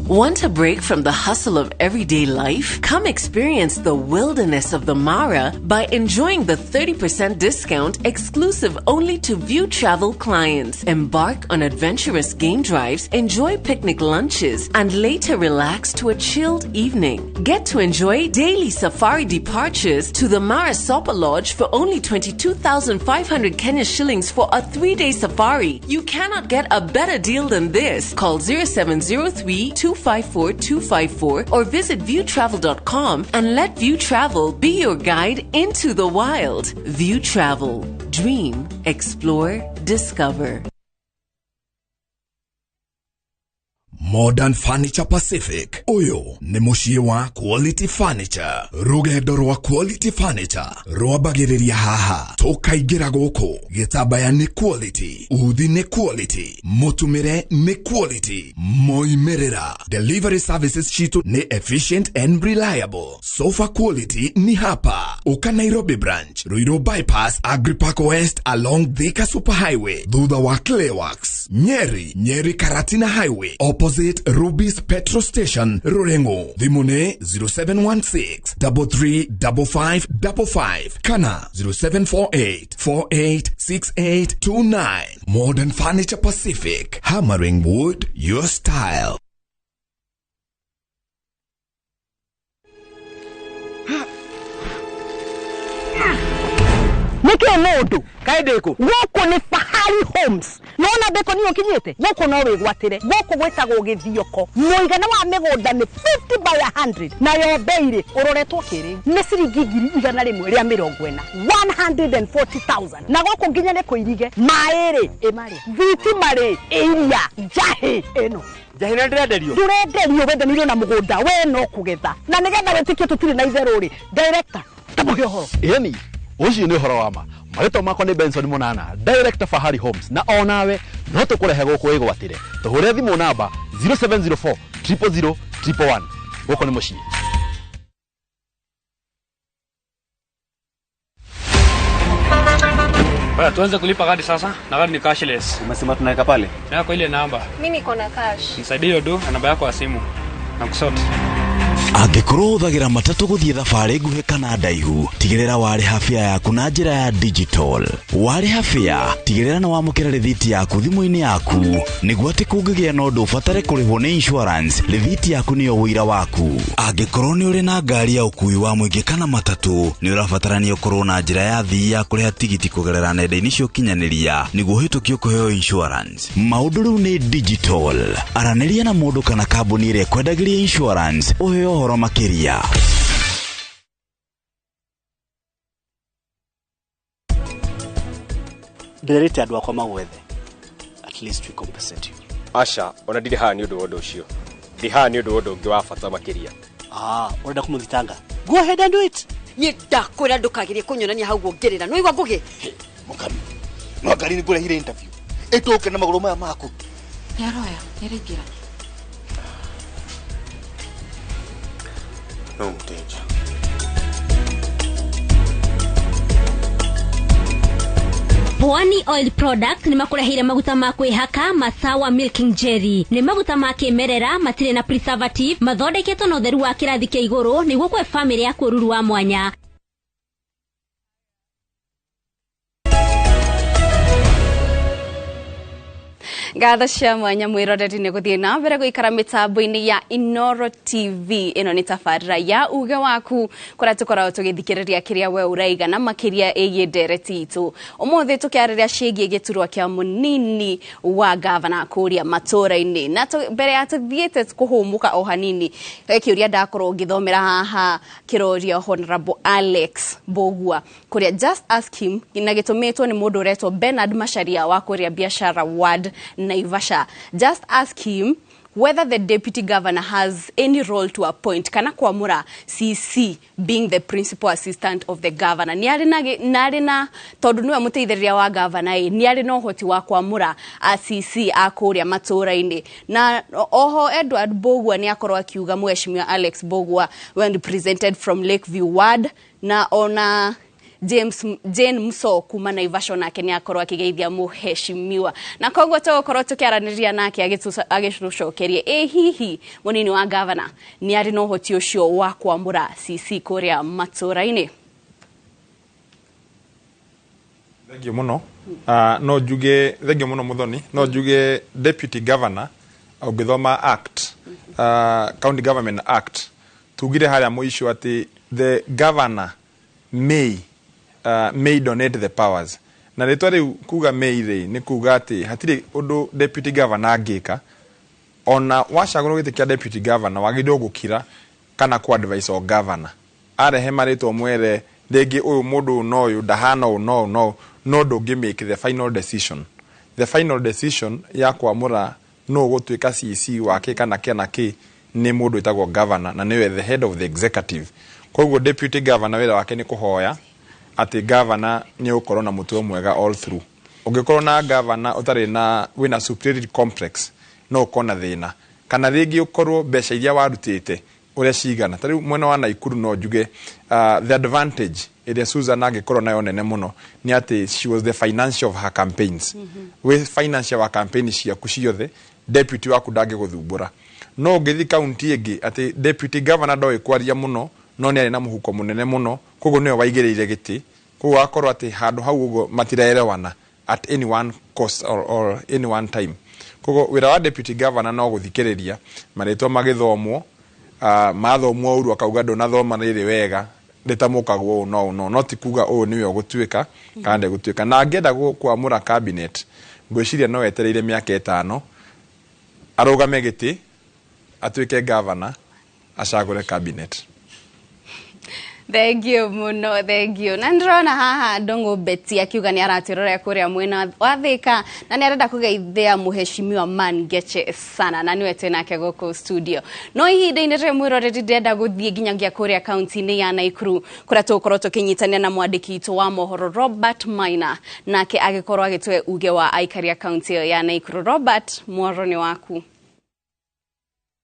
Speaker 12: Want a break from the hustle of everyday life? Come experience the wilderness of the Mara by enjoying the 30% discount exclusive only to View Travel clients. Embark on adventurous game drives, enjoy picnic lunches, and later relax to a chilled evening. Get to enjoy daily safari departures to the Mara Sopa Lodge for only 22,500 Kenya shillings for a 3-day safari. You cannot get a better deal than this. Call 0703-254-254 or visit viewtravel.com and let View Travel be your guide into the wild. View Travel. Dream, explore, discover.
Speaker 25: Modern Furniture Pacific. Uyu ni mushie wa Quality Furniture. Rugendo rwa Quality Furniture rwambagiriria haha. Tukaigira guku gitabaya ni quality, uthi ni quality, mutumire ni quality, moimerera. Delivery services chitu ni efficient and reliable. Sofa quality ni hapa. Uka Nairobi branch, Ruiru bypass, Agripark West along Thika Superhighway, thutha wa Clayworks. Nyeri Karatina Highway, opposite Ruby's Petrol Station, Rurengo. Dhimune 0716-335555. Kana 0748-486829. Modern Furniture Pacific. Hammering wood, your style.
Speaker 13: Niki onodo kaideko goko ni Fahari Homes nona beko niyo kinyete goko no wigwatire goko gwetagwo githioko muigana wa migunda ni 50 by 100 na yo beire uroretwo kiri ni ciringi 140 140,000 na goko nginya ne kuirige maere emare viti mare iria jahe eno jahina ndirenderio wendaniro na mugunda we no kugetha na nigetha wetikio tutire na itherũ ri director tamuhe horo
Speaker 14: yani ucio ni horo wama marito mako ni Benson Munana director Fahari Homes na onawe no tukurehe guku igwatire tuhure thimu namba 0704 000 111 guko ni mucii.
Speaker 15: Haya, tuanze kulipa kadi sasa. Na kadi ni cashless.
Speaker 16: Umesema tunaweka pale?
Speaker 15: Na kwa ile namba.
Speaker 17: Mimi niko na cash.
Speaker 15: Nisaidie hiyo do na namba yako ya simu. Na kusort.
Speaker 19: Angĩkorwo ũthagĩra matatũ gũthiĩ thabarĩ nguhĩ kana ndaihu, tigĩrĩra warĩha fare yaku na njĩra ya digital. Warĩha fare, tigĩrĩra nĩ wamũkĩra rĩthiti yaku thimũ-inĩ yaku, nĩguo atĩ kũngĩgĩa na ũndũ ũbatare kũrĩhwo nĩ insurance, rĩthiti yaku nĩyo ũira waku. Angĩkorwo nĩ ũrĩ na ngari ya ũkui wa mũingĩ kana matatũ, nĩ ũrabatarania ũkorwo na njĩra ya thii ya kũrĩha tigiti kũgerera nenda-inĩ cia ũkinyanĩria, nĩguo ũhĩtũkio kũheo insurance. Maũndũ rĩu nĩ digital. Aranĩria na mũndũ kana kambuni ĩrĩa kwendagĩria insurance, ũheo ũhoro makĩria.
Speaker 16: Ndirete andũ akwa magwethe. At least we compensate you.
Speaker 20: Asha, ona ndire haha ni ũndũ wa ũndũ ũcio. Ndi haha ni ũndũ wa ũndũ ũngĩ wa bata makĩria.
Speaker 16: Urenda kũmũthitanga? Go ahead and do it.
Speaker 23: Ndakwĩra ndũkagerie kũnyonania hau wongerera. Nĩ igwa ngũgĩ.
Speaker 16: Mũkami. No ngari nĩ ngũrehire interview. Ĩtũke na magũrũ maya maku.
Speaker 23: Nĩaroya, nĩaraingĩra.
Speaker 20: No mteja.
Speaker 22: Pwani Oil Product ni makurehire maguta ma kwihaka Masawa Milking Jelly. Ni maguta ma kimerera matire na preservative, mathondeketwo na ũtheru wa kĩrathi kĩa igũrũ nĩguo kwe family ya kũruru wa mwanya.
Speaker 2: Gatha cia mwanya mwiroreri nĩ gũthiĩ na mbere gũikara mĩtambo-inĩ ya Inoro TV. Ĩno nĩ tabarĩra ya uge waku kũrĩa tũkoragwo tũgĩthikĩrĩria kĩrĩa we ũraiga na makĩria ĩgiĩ ndereti itũ. Ũmũthĩ tũkĩarĩrĩria ciĩgiĩ gĩturwa kĩa mũnini wa gavana kũrĩa matũra-inĩ. Na mbere ya tũthiĩte kũhũmũka o hanini, kĩũria ndakorwo ngĩthomera haha kĩroria Honorable Alex Bogua kũrĩa just ask him, na gĩtũmĩtwo nĩ mũndũ ũretwo Bernard Macharia wa kũrĩa biashara ward Naivasha. Just ask him whether the deputy governor has any role to appoint kana kwamura CC being the principal assistant of the governor. Nĩarĩ na tondũ nĩwe mũteithĩrĩria wa governor, nĩarĩ na ũhoti wa kwamura CC akũrĩa matũra-inĩ. Na oho Edward Bogua nĩakorwo akiuga Mheshimiwa Alex Bogua when presented from Lakeview ward, na ona Jane Muso kuma Naivasha nake nĩ akorwo akĩgeithia Mheshimiwa. Na koguo tũgũkorwo tũkĩaranĩria nake agĩtũcokerie hihi mũnini wa governor nĩ arĩ na ũhoti ũcio wa kwamũra CC kũrĩa matũra-inĩ.
Speaker 5: Thengio mũno. No njuge thengio mũno Muthoni, no njuge deputy governor ũngĩthoma act, county government act, tugire harĩa mũico atĩ the governor may donate the powers. Na rĩtwa rĩu kuga may rĩ nĩ kuga atĩ hatirĩ ũndũ deputy governor angĩka, ona wacagũrwo gĩtĩ kĩa deputy governor wagĩrĩirwo gũkira kana ku advise o governor arehe marĩtwa mwere rĩngĩ ũyũ mũndũ no ũyũ ndahana ũũ no ndũngĩ make the final decision. The final decision ya kwamũra no gũtuĩka CC wake kana kĩ nĩ mũndũ wĩtagwo governor, na nĩwe the head of the executive. Koguo deputy governor wĩra wake nĩ kũhoya ati governor nĩ ũkorwo na mũtugo mwega all through. Ũngĩkorwo na governor ũtarĩ na wĩna superiority complex no ũkona thĩna, kana rĩngĩ ũkorwo mbeca iria warutĩte ũrĩa cigana. Tarĩu mwena wa Naikuru no njuge the advantage ĩrĩa Susan angĩkorwo nayo nene mũno nĩ atĩ she was the financial of her campaigns. With financial wa campaign ciaku ciothe deputy waku ndangĩgũthumbũra. No ũngĩthi county ĩngĩ atĩ deputy governor ndoĩ kwaria mũno no nĩ arĩ na mũhuko mũnene mũno, koguo nĩwe waigĩrĩire gĩtĩ, koguo akorwo atĩ handũ hau ũguo matiraerewana at any one cost or any one time. Koguo wĩra wa deputy governor no gũthikĩrĩria marĩtwa magĩthomwo, mathomwo ũru akauga ndũnathoma rĩrĩ wega rĩtamũkagwo no ti kuga ũũ nĩwe ũgũtuĩka kana ndegũtuĩka. Na angĩenda kwamũra cabinet ngwĩciria no etereire mĩaka 5 arũgame gĩtĩ atuĩke governor acagũre cabinet.
Speaker 2: Thank you muno, thank you. Na ndĩrona haha Ndongo Betty akiuga nĩ aratwĩrora kũrĩa mwena wa Thika na nĩ arenda kũgeithia Mheshimiwa Mangeche sana, na nĩwe nake gũkũ studio. No ihinda-inĩ rĩrĩ mwĩroreri ndĩrenda gũthiĩ nginyagia kũrĩa kaunti-inĩ ya Naikuru kũrĩa tũgũkorwo tũkĩnyitania na mwandĩki witũ wa mohoro Robert Maina, nake agĩkorwo agĩtũhe uge wa aikari a kaunti ya Naikuru. Robert, mohoro nĩ waku.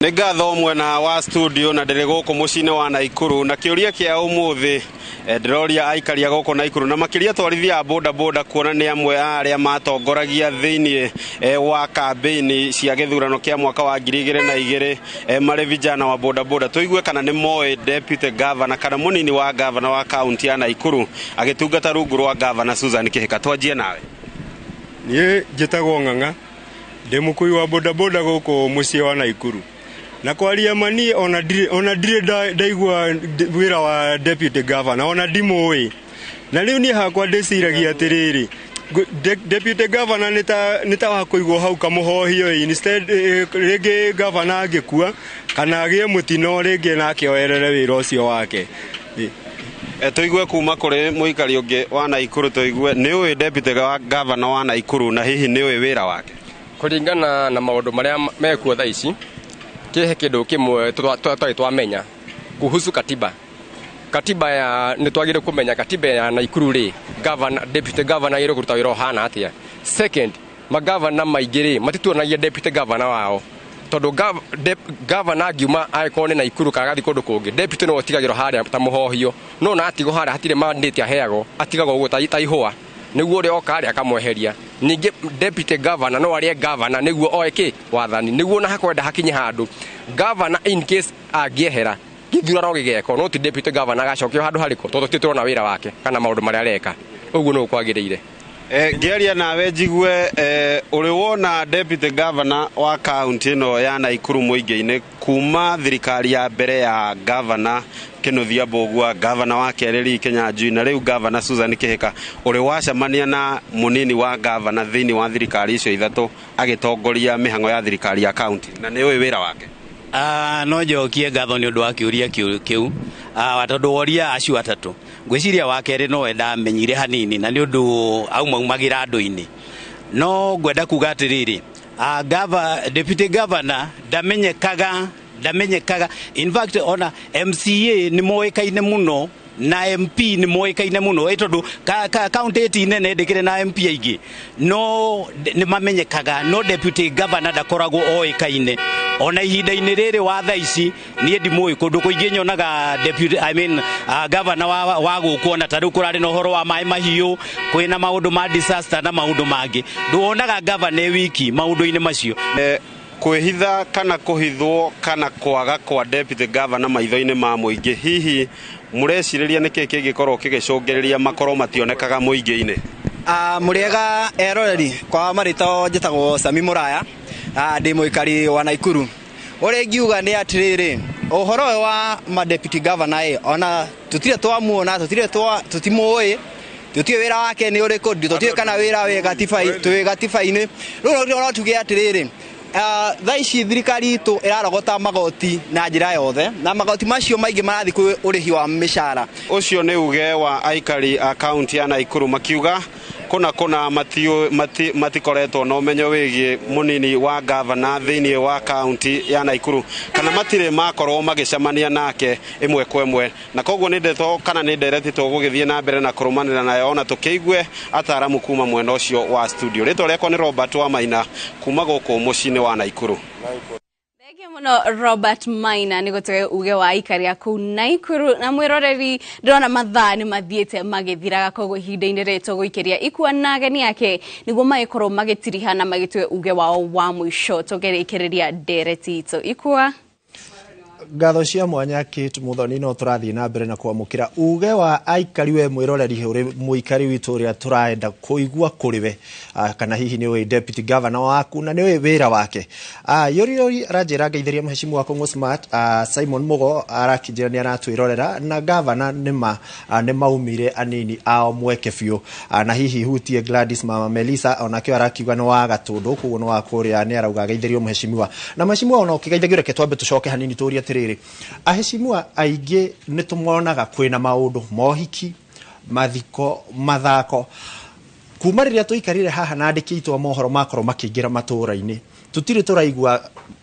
Speaker 3: Nĩ ngatho mwena wa studio na ndĩrĩ gũkũ mũciĩ-inĩ wa Naikuru na kĩũria kĩa ũmũthĩ ndĩroria aikari a gũkũ Naikuru na makĩria twarithia a boda boda kuona nĩ amwe arĩa matongoragia thĩinĩ wa kambĩini cia gĩthurano kĩa mwaka wa 2002 marĩ vijana wa boda boda. Tuigue kana nĩ moĩ deputy governor kana mũnini wa governor wa kaunti ya Naikuru agĩtungata rungu rwa governor Susan Kĩhĩka. Twanjie nawe.
Speaker 17: Niĩ njĩtagwo Ng'ang'a, ndĩ mũkui wa boda boda gũkũ mũciĩ wa Naikuru. Na kwaria mani ona ndire ndaigua wira wa deputy governor ona ndimũĩ. Na rĩu niĩ hakwa ndĩciragia atĩrĩrĩ, deputy governor nĩ ta wa kũigwo hau kamũhohio instead rĩngĩ governor angĩkua kana agĩe mũtino rĩngĩ nake oerere wĩra ũcio wake.
Speaker 3: Tuigue kuma kũrĩ mũikari ũngĩ wa Naikuru, tuigue nĩ ũĩ deputy governor wa Naikuru na hihi nĩ ũĩ wĩra wake?
Speaker 20: Kũringana na maũndũ marĩa mekuo thaa ici, kĩhe kĩndũ kĩmwe twari twamenya kuhusu katiba ya nĩ twagĩrĩire kũmenya katiba ya Naikuru rĩ, governor deputy governor yĩrĩ kũruta wĩra ũhana atĩa. Second, magavana maingĩ rĩ matituonagia deputy governor wao, tondũ governor angiuma agĩkorwo nĩ Naikuru kana gathiĩ kũndũ kũngĩ, deputy no atigagĩrwo harĩa ta mũhohio, no na atigwo harĩa hatirĩ mandate aheagwo, atigagwo ũguo ta ihũa, nĩguo ũrĩa oka harĩa akamweheria. Ningĩ deputy governor no arĩa governor nĩguo oeke wathani, nĩguo na hakwenda hakinye handũ governor in case angĩehera gĩthurano gĩgeko, no ti deputy governor agacokio handũ harĩko, tondũ tũtirona wĩra wake kana maũndũ marĩa areka. Ũguo no kwagĩrĩire.
Speaker 3: Ngĩaria nawe njigue ũrĩ wona deputy governor wa kaunti ĩno ya Naikuru mũingĩ-inĩ kuma thirikari ya mbere ya governor Kĩnũthia Mbũgua, governor wa kerĩ Lee Kĩnyanjui na rĩu governor Susan Kĩhĩka, ũrĩ wacemania na mũnini wa governor thĩinĩ wa thirikari icio ithatũ agĩtongoria mĩhang'o ya thirikari ya kaunti, na nĩ ũĩ wĩra wake?
Speaker 18: No njokie ngatho nĩ ũndũ wa kĩũria kĩu, tondũ woria acio atatũ ngwĩciria wa kerĩ no ndamenyire hanini na nĩ ũndũ aumagĩra andũ-inĩ, no ngwenda kuga atĩrĩrĩ, deputy governor ndamenyekaga. In fact ona MCA nĩ moĩkaine mũno na MP nĩ moĩkaine mũno, tondũ kaunti nene ndĩkĩrĩ na MP aingĩ, no nĩ mamenyekaga, no deputy governor ndakoragwo oĩkaine. Ona ihinda-inĩ rĩrĩ wa thaa ici niĩ ndimũĩ kũndũ kũingĩ nyonaga deputy governor wa gũkũ, ona ta rĩu kũrarĩ na ũhoro wa maĩ mahiũ, kwĩna maũndũ ma disaster na maũndũ mangĩ, nduonaga governor wiki maũndũ-inĩ macio.
Speaker 3: Kwĩhitha kana kũhithwo kana kwaga kwa deputy governor maitho-inĩ ma mũingĩ, hihi mũrecirĩria nĩkĩ kĩngĩkorwo kĩgĩcũngĩrĩria makorwo mationekaga mũingĩ-inĩ?
Speaker 11: Mũrĩega eroreri, kwa marĩtwa njĩtagwo Sami Mũraya, ndĩ mũikari wa Naikuru. Ũrĩa ingiuga nĩ atĩrĩrĩ, ũhoro ũyũ wa ma deputy governor ona tũtirĩ twamuona, tũtimũĩ, tũtiĩ wĩra wake nĩ ũrĩkũ, tũtiĩ kana wĩra wĩ gatiba-inĩ. Rĩu no tuge atĩrĩrĩ, thaa ici thirikari itũ ĩrarogota magoti na njĩra yothe, na magoti macio maingĩ marathiĩ kwĩ ũrĩhi wa mĩcara.
Speaker 3: Ũcio nĩ uge wa aikari a kaunti ya Naikuru, makiuga kuna matikoretwo na ũmenyo wĩgiĩ mũnini wa governor thĩinĩ wa kaunti ya Naikuru, kana matirĩ makorwo magĩcemania nake ĩmwe kwa ĩmwe, na koguo nĩ nderetwo gũgĩthiĩ na mbere na kũrũmanĩra nayo ona tũkĩigue ataaramu kuma mwena ũcio wa studio. Rĩtwa rĩakwa nĩ Robert Wamaina kuma gũkũ mũciĩ-inĩ wa Naikuru.
Speaker 2: Thengio mũno Robert Maina nĩ gũtũhe uge wa aikari a kũu Naikuru. Na mwĩroreri, ndĩrona mathaa nĩ mathiĩte magĩthiraga, koguo ihinda-inĩ rĩrĩ tũgũikĩria Ikua na ageni ake nĩguo magĩkorwo magĩtiriha na magĩtũhe uge wao wa mũico tũgĩrĩkĩrĩria ndereti itũ. Ikua.
Speaker 1: Ngatho cia mwanya Kate Muthoni, no tũrathiĩ na mbere na kwamũkĩra uge wa aikari we mwĩroreri ũrĩ mũikari witũ ũrĩa tũraenda kũigua kũrĩ we, kana hihi nĩ ũĩ deputy governor waku na nĩ ũĩ wĩra wake. Yori aranjĩra ngeithĩria mheshimu wa Kongo Smart, Simon Mugo arakĩnjĩra nĩ aratwĩrorera, na governor nĩ maumire anini ao mweke biũ, na hihi hutie Gladys Mama Melissa onake arakiuga nĩ wa Gatũndũ, koguo nĩ wa kũrĩa, nĩ arauga geithĩrio mheshimiwa. Na mheshimiwa ona ũkĩgeithagio reke twambe tũcoke hanini tũũrie atĩrĩrĩ, aheshimiwa aingĩ nĩ tũmonaga kwĩna maũndũ mohiki, mathiko, mathako. Kuma rĩrĩa tũikarire haha na andĩki aitũ a mohoro makorwo makĩingĩra matũũra-inĩ, tũtirĩ tũraigua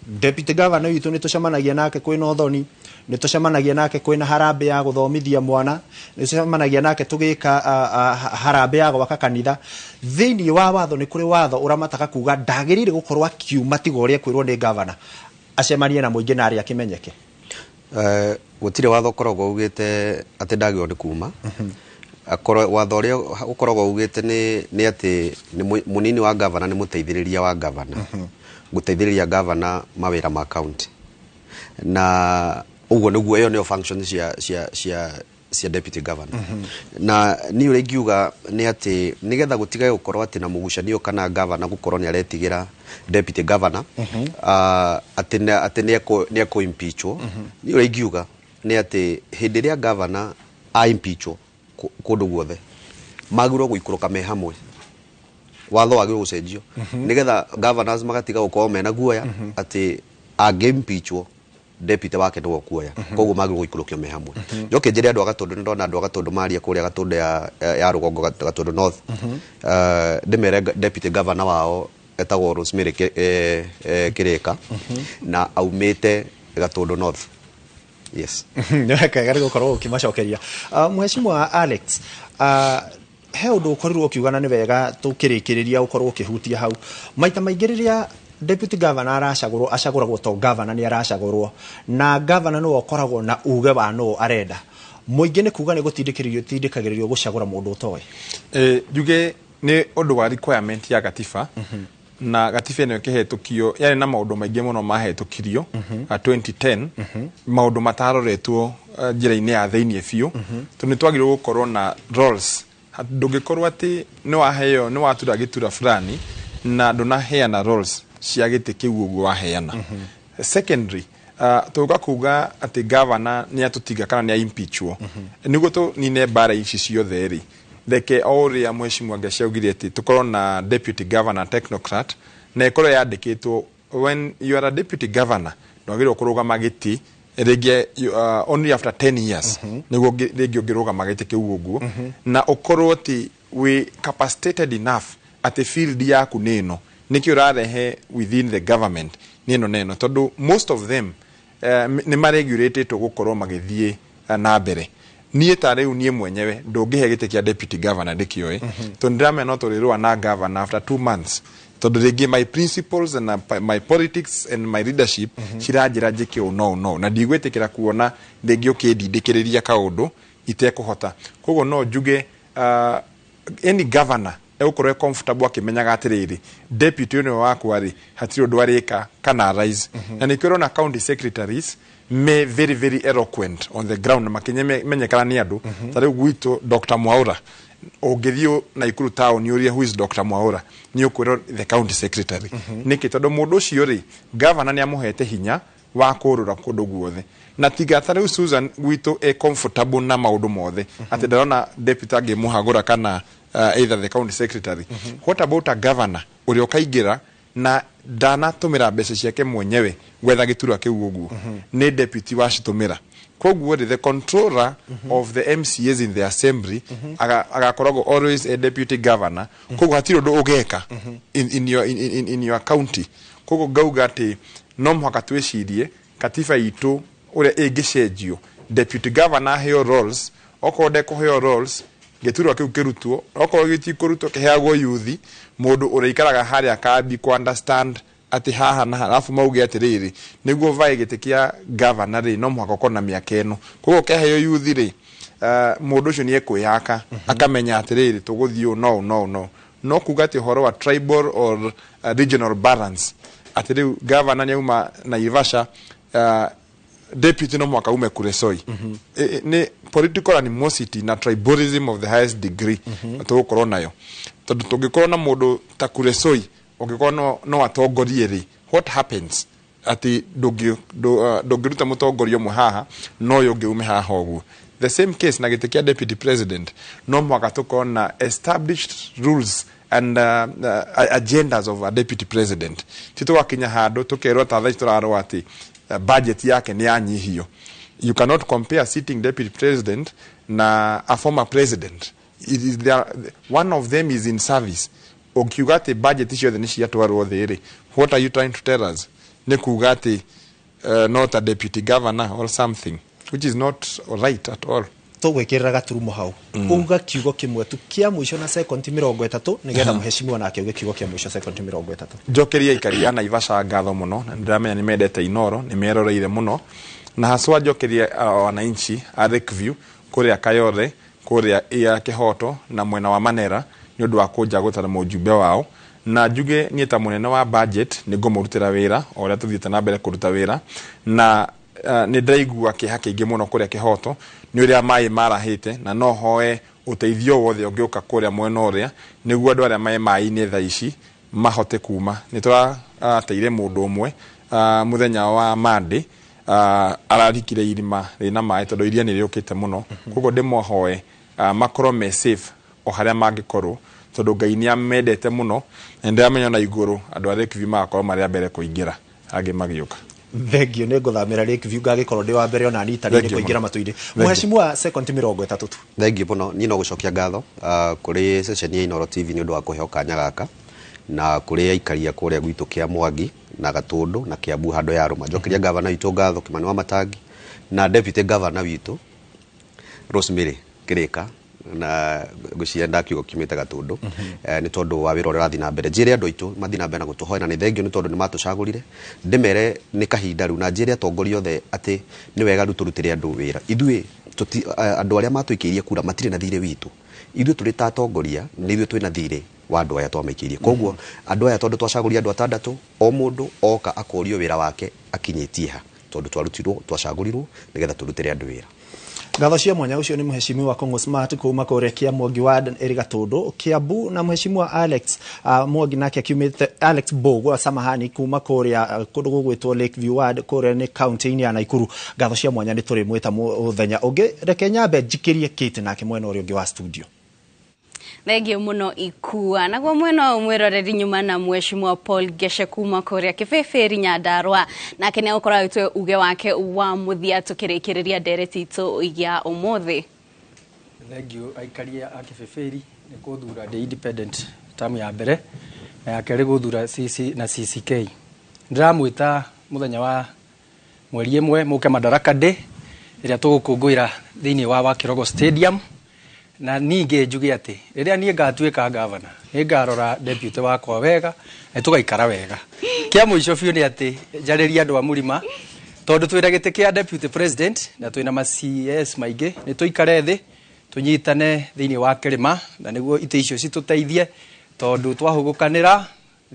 Speaker 1: deputy governor witũ nĩ tũcemanagia nake kwĩna ũthoni, nĩ tũcemanagia nake kwĩna harambĩ ya gũthomithia mwana, nĩ tũcemanagia nake tũgĩka harambĩ ya gwaka kanitha. Thĩinĩ wa watho nĩ kũrĩ watho ũramataga kuga ndagĩrĩire gũkorwo akiuma tiga ũrĩa kwĩrwo nĩ governor. acemanie na muingi na ari akimenyeke
Speaker 4: gutire watho korogwo ugite ati ndagio ni kuma akoro watho ria ukorogwo ugite ni ati ni munini wa governor ni muteithiriria wa governor guteithiriria governor mawira ma county na ugo niguo yo function cia deputy governor na ni uri ngiuga ni ati nigetha gutiga gukorwo ati na mugucanio kana governor gukorwo ni aretigira deputy governor ati ni ko impeachwo ni uri ngiuga ni ati hindi ria governor a impeachwo kundu guothe magiro guikuruka me hamwe watho wagiro gucenjio nigetha governors magatiga gukorwo mena guoya ati ange impeachwo deputy wake ndo kuoya koguo magiro guikurukio me hamwe njoke njire andu agatundu ndona andu agatundu maria kuria gatundu ya rugongo gatundu north ndimere deputy governor wao etagwo Rosemary Kirika na aumite gatundu north. Yes.
Speaker 1: Kagari gukorwo ukimacokeria mheshimiwa Alex he undu ukorirwo ukiugana ni wega tukirikiriria ukorwo ukihutia hau maita maingiriria deputy governor acaguragwo to governor ni aracagurwo na governor no okoragwo na uge wa no arenda muingi ni kuga ni gutindikagiririo gucagura mundu utoe
Speaker 5: juge ni undu wa requirement ya gatiba na gatiba ino kihetukio yani na maundu maingi muno mahitukirio 2010 maundu mataroretwo njira-ini ya thiini biu tu ni twagirwo gukorwo na roles ndungikorwo ati ni waheo ni watura gitura fulani na ndunaheana roles cia giti kiu uguo waheana secondary tuga kuga ati governor ni atutiga kana ni impeachwo niguo tu nine bara ici ciothe ri theke oria mheshimiwa Gacaugire ati tukorwo na deputy governor technocrat na ikoro yandikitwo when you are a deputy governor ndwagirwo kurugama giti rege only after 10 years niguo rege ngirugama giti kiu uguo na ukorwo ati we capacitated enough at field yaku nino niki urarehe within the government neno tondu most of them ni maregulated to gukorwo magithie na mbere nie tare unie mwenyewe ndungihe gite kia deputy governor ndikioe to ndrame no turirwa na governor after 2 months tondu rigi my principles and my politics and my leadership ciranjira njikio no na ndigwetikira kuona rigi ukindindikiriria kaundu itekuhota koguo no njuge any governor eukorwo comfortable akimenyaga atiriri deputy no wakwari hatiri undu arika kana rise na nikiro na county secretaries me very eloquent on the ground makimenyekana ni andu tari gwito Dr. Mwaura ogithio na Ikuru town yuria who is Dr. Mwaura ni ukwiro the county secretary niki tondu mundu ucio ri governor ni amuhete hinya wa kurura kundu guothe na tiga tari Susan gwito comfortable na maundu mothe ati ndarona deputy agimuhagura kana either the county secretary what about a governor uri okaingira na dana tumira mbeca ciake mwenyewe gwetha giturwa kiu uguo ni deputy wacitumira koguo the controller of the MCAs in the assembly agakoragwo always a deputy governor koguo hatiro ndo ugeka in your county koguo gauga ati no mhaka twicirie katiba itu uria ingicenjio deputy governor heo roles okode ko heo roles geturwa kiu kirutwo okorwo gitikurutwo kiheagwo yuthi mundu ureikaraga haria kambi ku understand ati haha na halafu mauge atiriri niguo vai gitikia governor ri no mwako kona miaka eno koguo keheo yuthi ri mundu ucio ni ekwihaka akamenya atiriri tuguthio no kuga ati horo wa tribal or regional balance atiri governor nyauma na Ivasha deputy no mwaka ume Kuresoi ni political animosity na tribalism of the highest degree tugukorwo nayo tondu tungikorwo na mundu ta Kuresoi ungikorwo no atongorie ri what happens ati ndungiruta mutongorio mwe haha no yungi ume haha uguo the same case na gitikia deputy president no mwaka tukorwo na established rules and agendas of a deputy president tito wakinya handu tukerwo tatha turarwo ati budget yake ni anyihio. You cannot compare sitting deputy president na a former president. It is there, one of them is in service. Okugate budget issue the nishi yatwarwo there. What are you trying to tell us? Nekugate not a deputy governor or something, which is not right at all.
Speaker 1: tugwikirira gaturumo hau uga kiugo kimwe tu kia mwisho na second 30 nigetha muheshimiwa nake uge kiugo kia mwisho second 30
Speaker 5: njokeria ikari ana Naivasha ngatho muno na ndiramenya ni mendete Inoro ni meroreire muno na haswa njokeria wananchi a Lakeview kuria Kayole kuria ya Kihoto na mwena wa Manera ni undu wa kuja gutara mujumbe wao na njuge nyeta munene wa budget ni ngomurutira wira oria tuthiite na mbere kuruta wira na ni ndaigua kiha kiingi muno kuria Kihoto ni uria mai marahite na no hoe uteithio wothe ungiuka kuria mwena uria niguo andu aria mai ni tha ici mahote kuma ni tura teire mundu umwe muthenya wa Monday ararikire irima rina mai tondu iria ni riukite muno koguo ndimohoe makoro me safe o haria mangikorwo tondu Ngai ni amendete muno na ndiramenya na iguru andu a Lakeview makoro maria mbere kuingira agi magiuka
Speaker 1: thengio ne nguthamira Lakeview ngagikorwo ndi wa mbere ona nita ni kuingira matuinde muheshimiwa second 30 tu
Speaker 4: thengio muno ni no gucokia ngatho kuri session ya Inoro TV ni undu wa kuheo kanya gaka na kuri aikaria kuria gwitu kia Mwangi na Gatundu na Kiambu hando ya Roma njokeria governor witu ngatho Kimani wa Matangi na deputy governor witu Rosemary Kirika na gucienda kiugo kimite Gatundu ni tondu wa wira urathi na mbere njire andu aitu mathi na mbere na gutuhoena ni thengio ni tondu ni matucagurire ndimere ni kahinda ru na njire atongoria othe ati ni wega ruturutire andu wira ithui andu aria matuikirie kura matire na thire witu ithui turi ta atongoria ni ithui twina thire wa andu aya twamaikirie koguo andu aya tondu twacaguria andu atandatu o mundu oka akorio wira wake akinyitie ha tondu twarutirwo twacagurirwo nigetha turutire andu wira
Speaker 1: ngatho cia mwanya ucio ni muheshimiwa Kongo Smart kuma kuria kia Mwangi wa eri Gatundu Kiambu na muheshimiwa Alex Mwangi nake akiumite Alex Bogo samahani kuma kuria kundu gugwitwo Lakeview ward kuria ni county ya Naikuru ngatho cia mwanya ni turi mwita muthenya ungi reke nyambe njikirie kiti nake mwena uri ungi wa studio
Speaker 2: thengio muno ikua naguo mwena umwiroreri nyuma na mheshimiwa Paul Geshe kuma kuria Kibeferi Nyandarua nake ni ukora witwe uge wake wa muthia tukirikiriria ndereti itu ya umuthi
Speaker 11: thengio aikaria a Kibeferi ni kuthura the independent tamu ya mbere na yake guthura CC na CCK ndiramwita muthenya wa mweri imwe muke Madaraka Day iria tugukungwira thiini wa Kirogo Stadium na ninge njuge ati riria nie ngatuika governor ngarora deputy wakwa wega tugaikara wega kia mwisho biu ni ati njariria andu a murima tondu twira gite kia deputy president na twina ma CS maingi ni tuikare thi tunyitane thiini wa kirima na niguo ite icio cituteithie tondu twahugukanira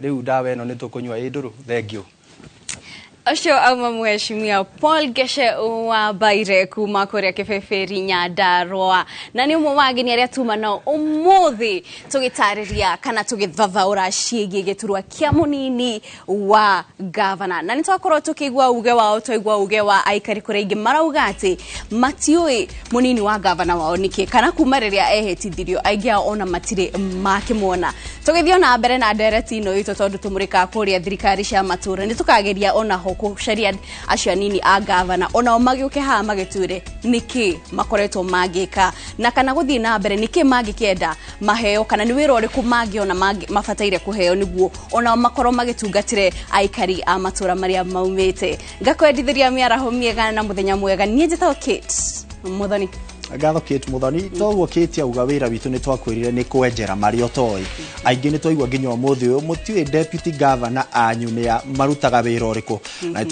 Speaker 11: riu ndawa eno ni tukunywa induru thengio
Speaker 2: Osho auma mheshimiwa Paul Geshe wa Baire kuma kuria Kibeferi Nyandarua na ni umwe wageni aria tuma no umuthi tugitariria kana tugithathaura ciigi giturwa kia munini wa governor na nitwakorwo tukigwa uge wao twaigwa uge wa aikari kuria ingi marauga ati matiui munini wa governor wao niki kana kuma riria ehetithirio aigia ona matire makimwona tugithio na mbere na ndereti no ito tondu tumurika kuria thirikari cia matura ni tukageria ona kusharia acio nini a governor ona magiuke ha magitwire niki makoretwo magika na kana guthii na mbere niki magikienda maheo kana ni wira uriku magiona mafataire kuheo niguo ona makoro magitungatire aikari a matura maria maumite ngakwendithiria miaraho miega na muthenya mwega nie njitao Kate Muthoni
Speaker 1: ngatho Kate Muthoni toguo Kate auga wira witu ni twakwirire ni kwenjera mario toi aingi ni twaigwa nginya umuthi uyu mutiwe deputy governor anyu ni marutaga wira uriku na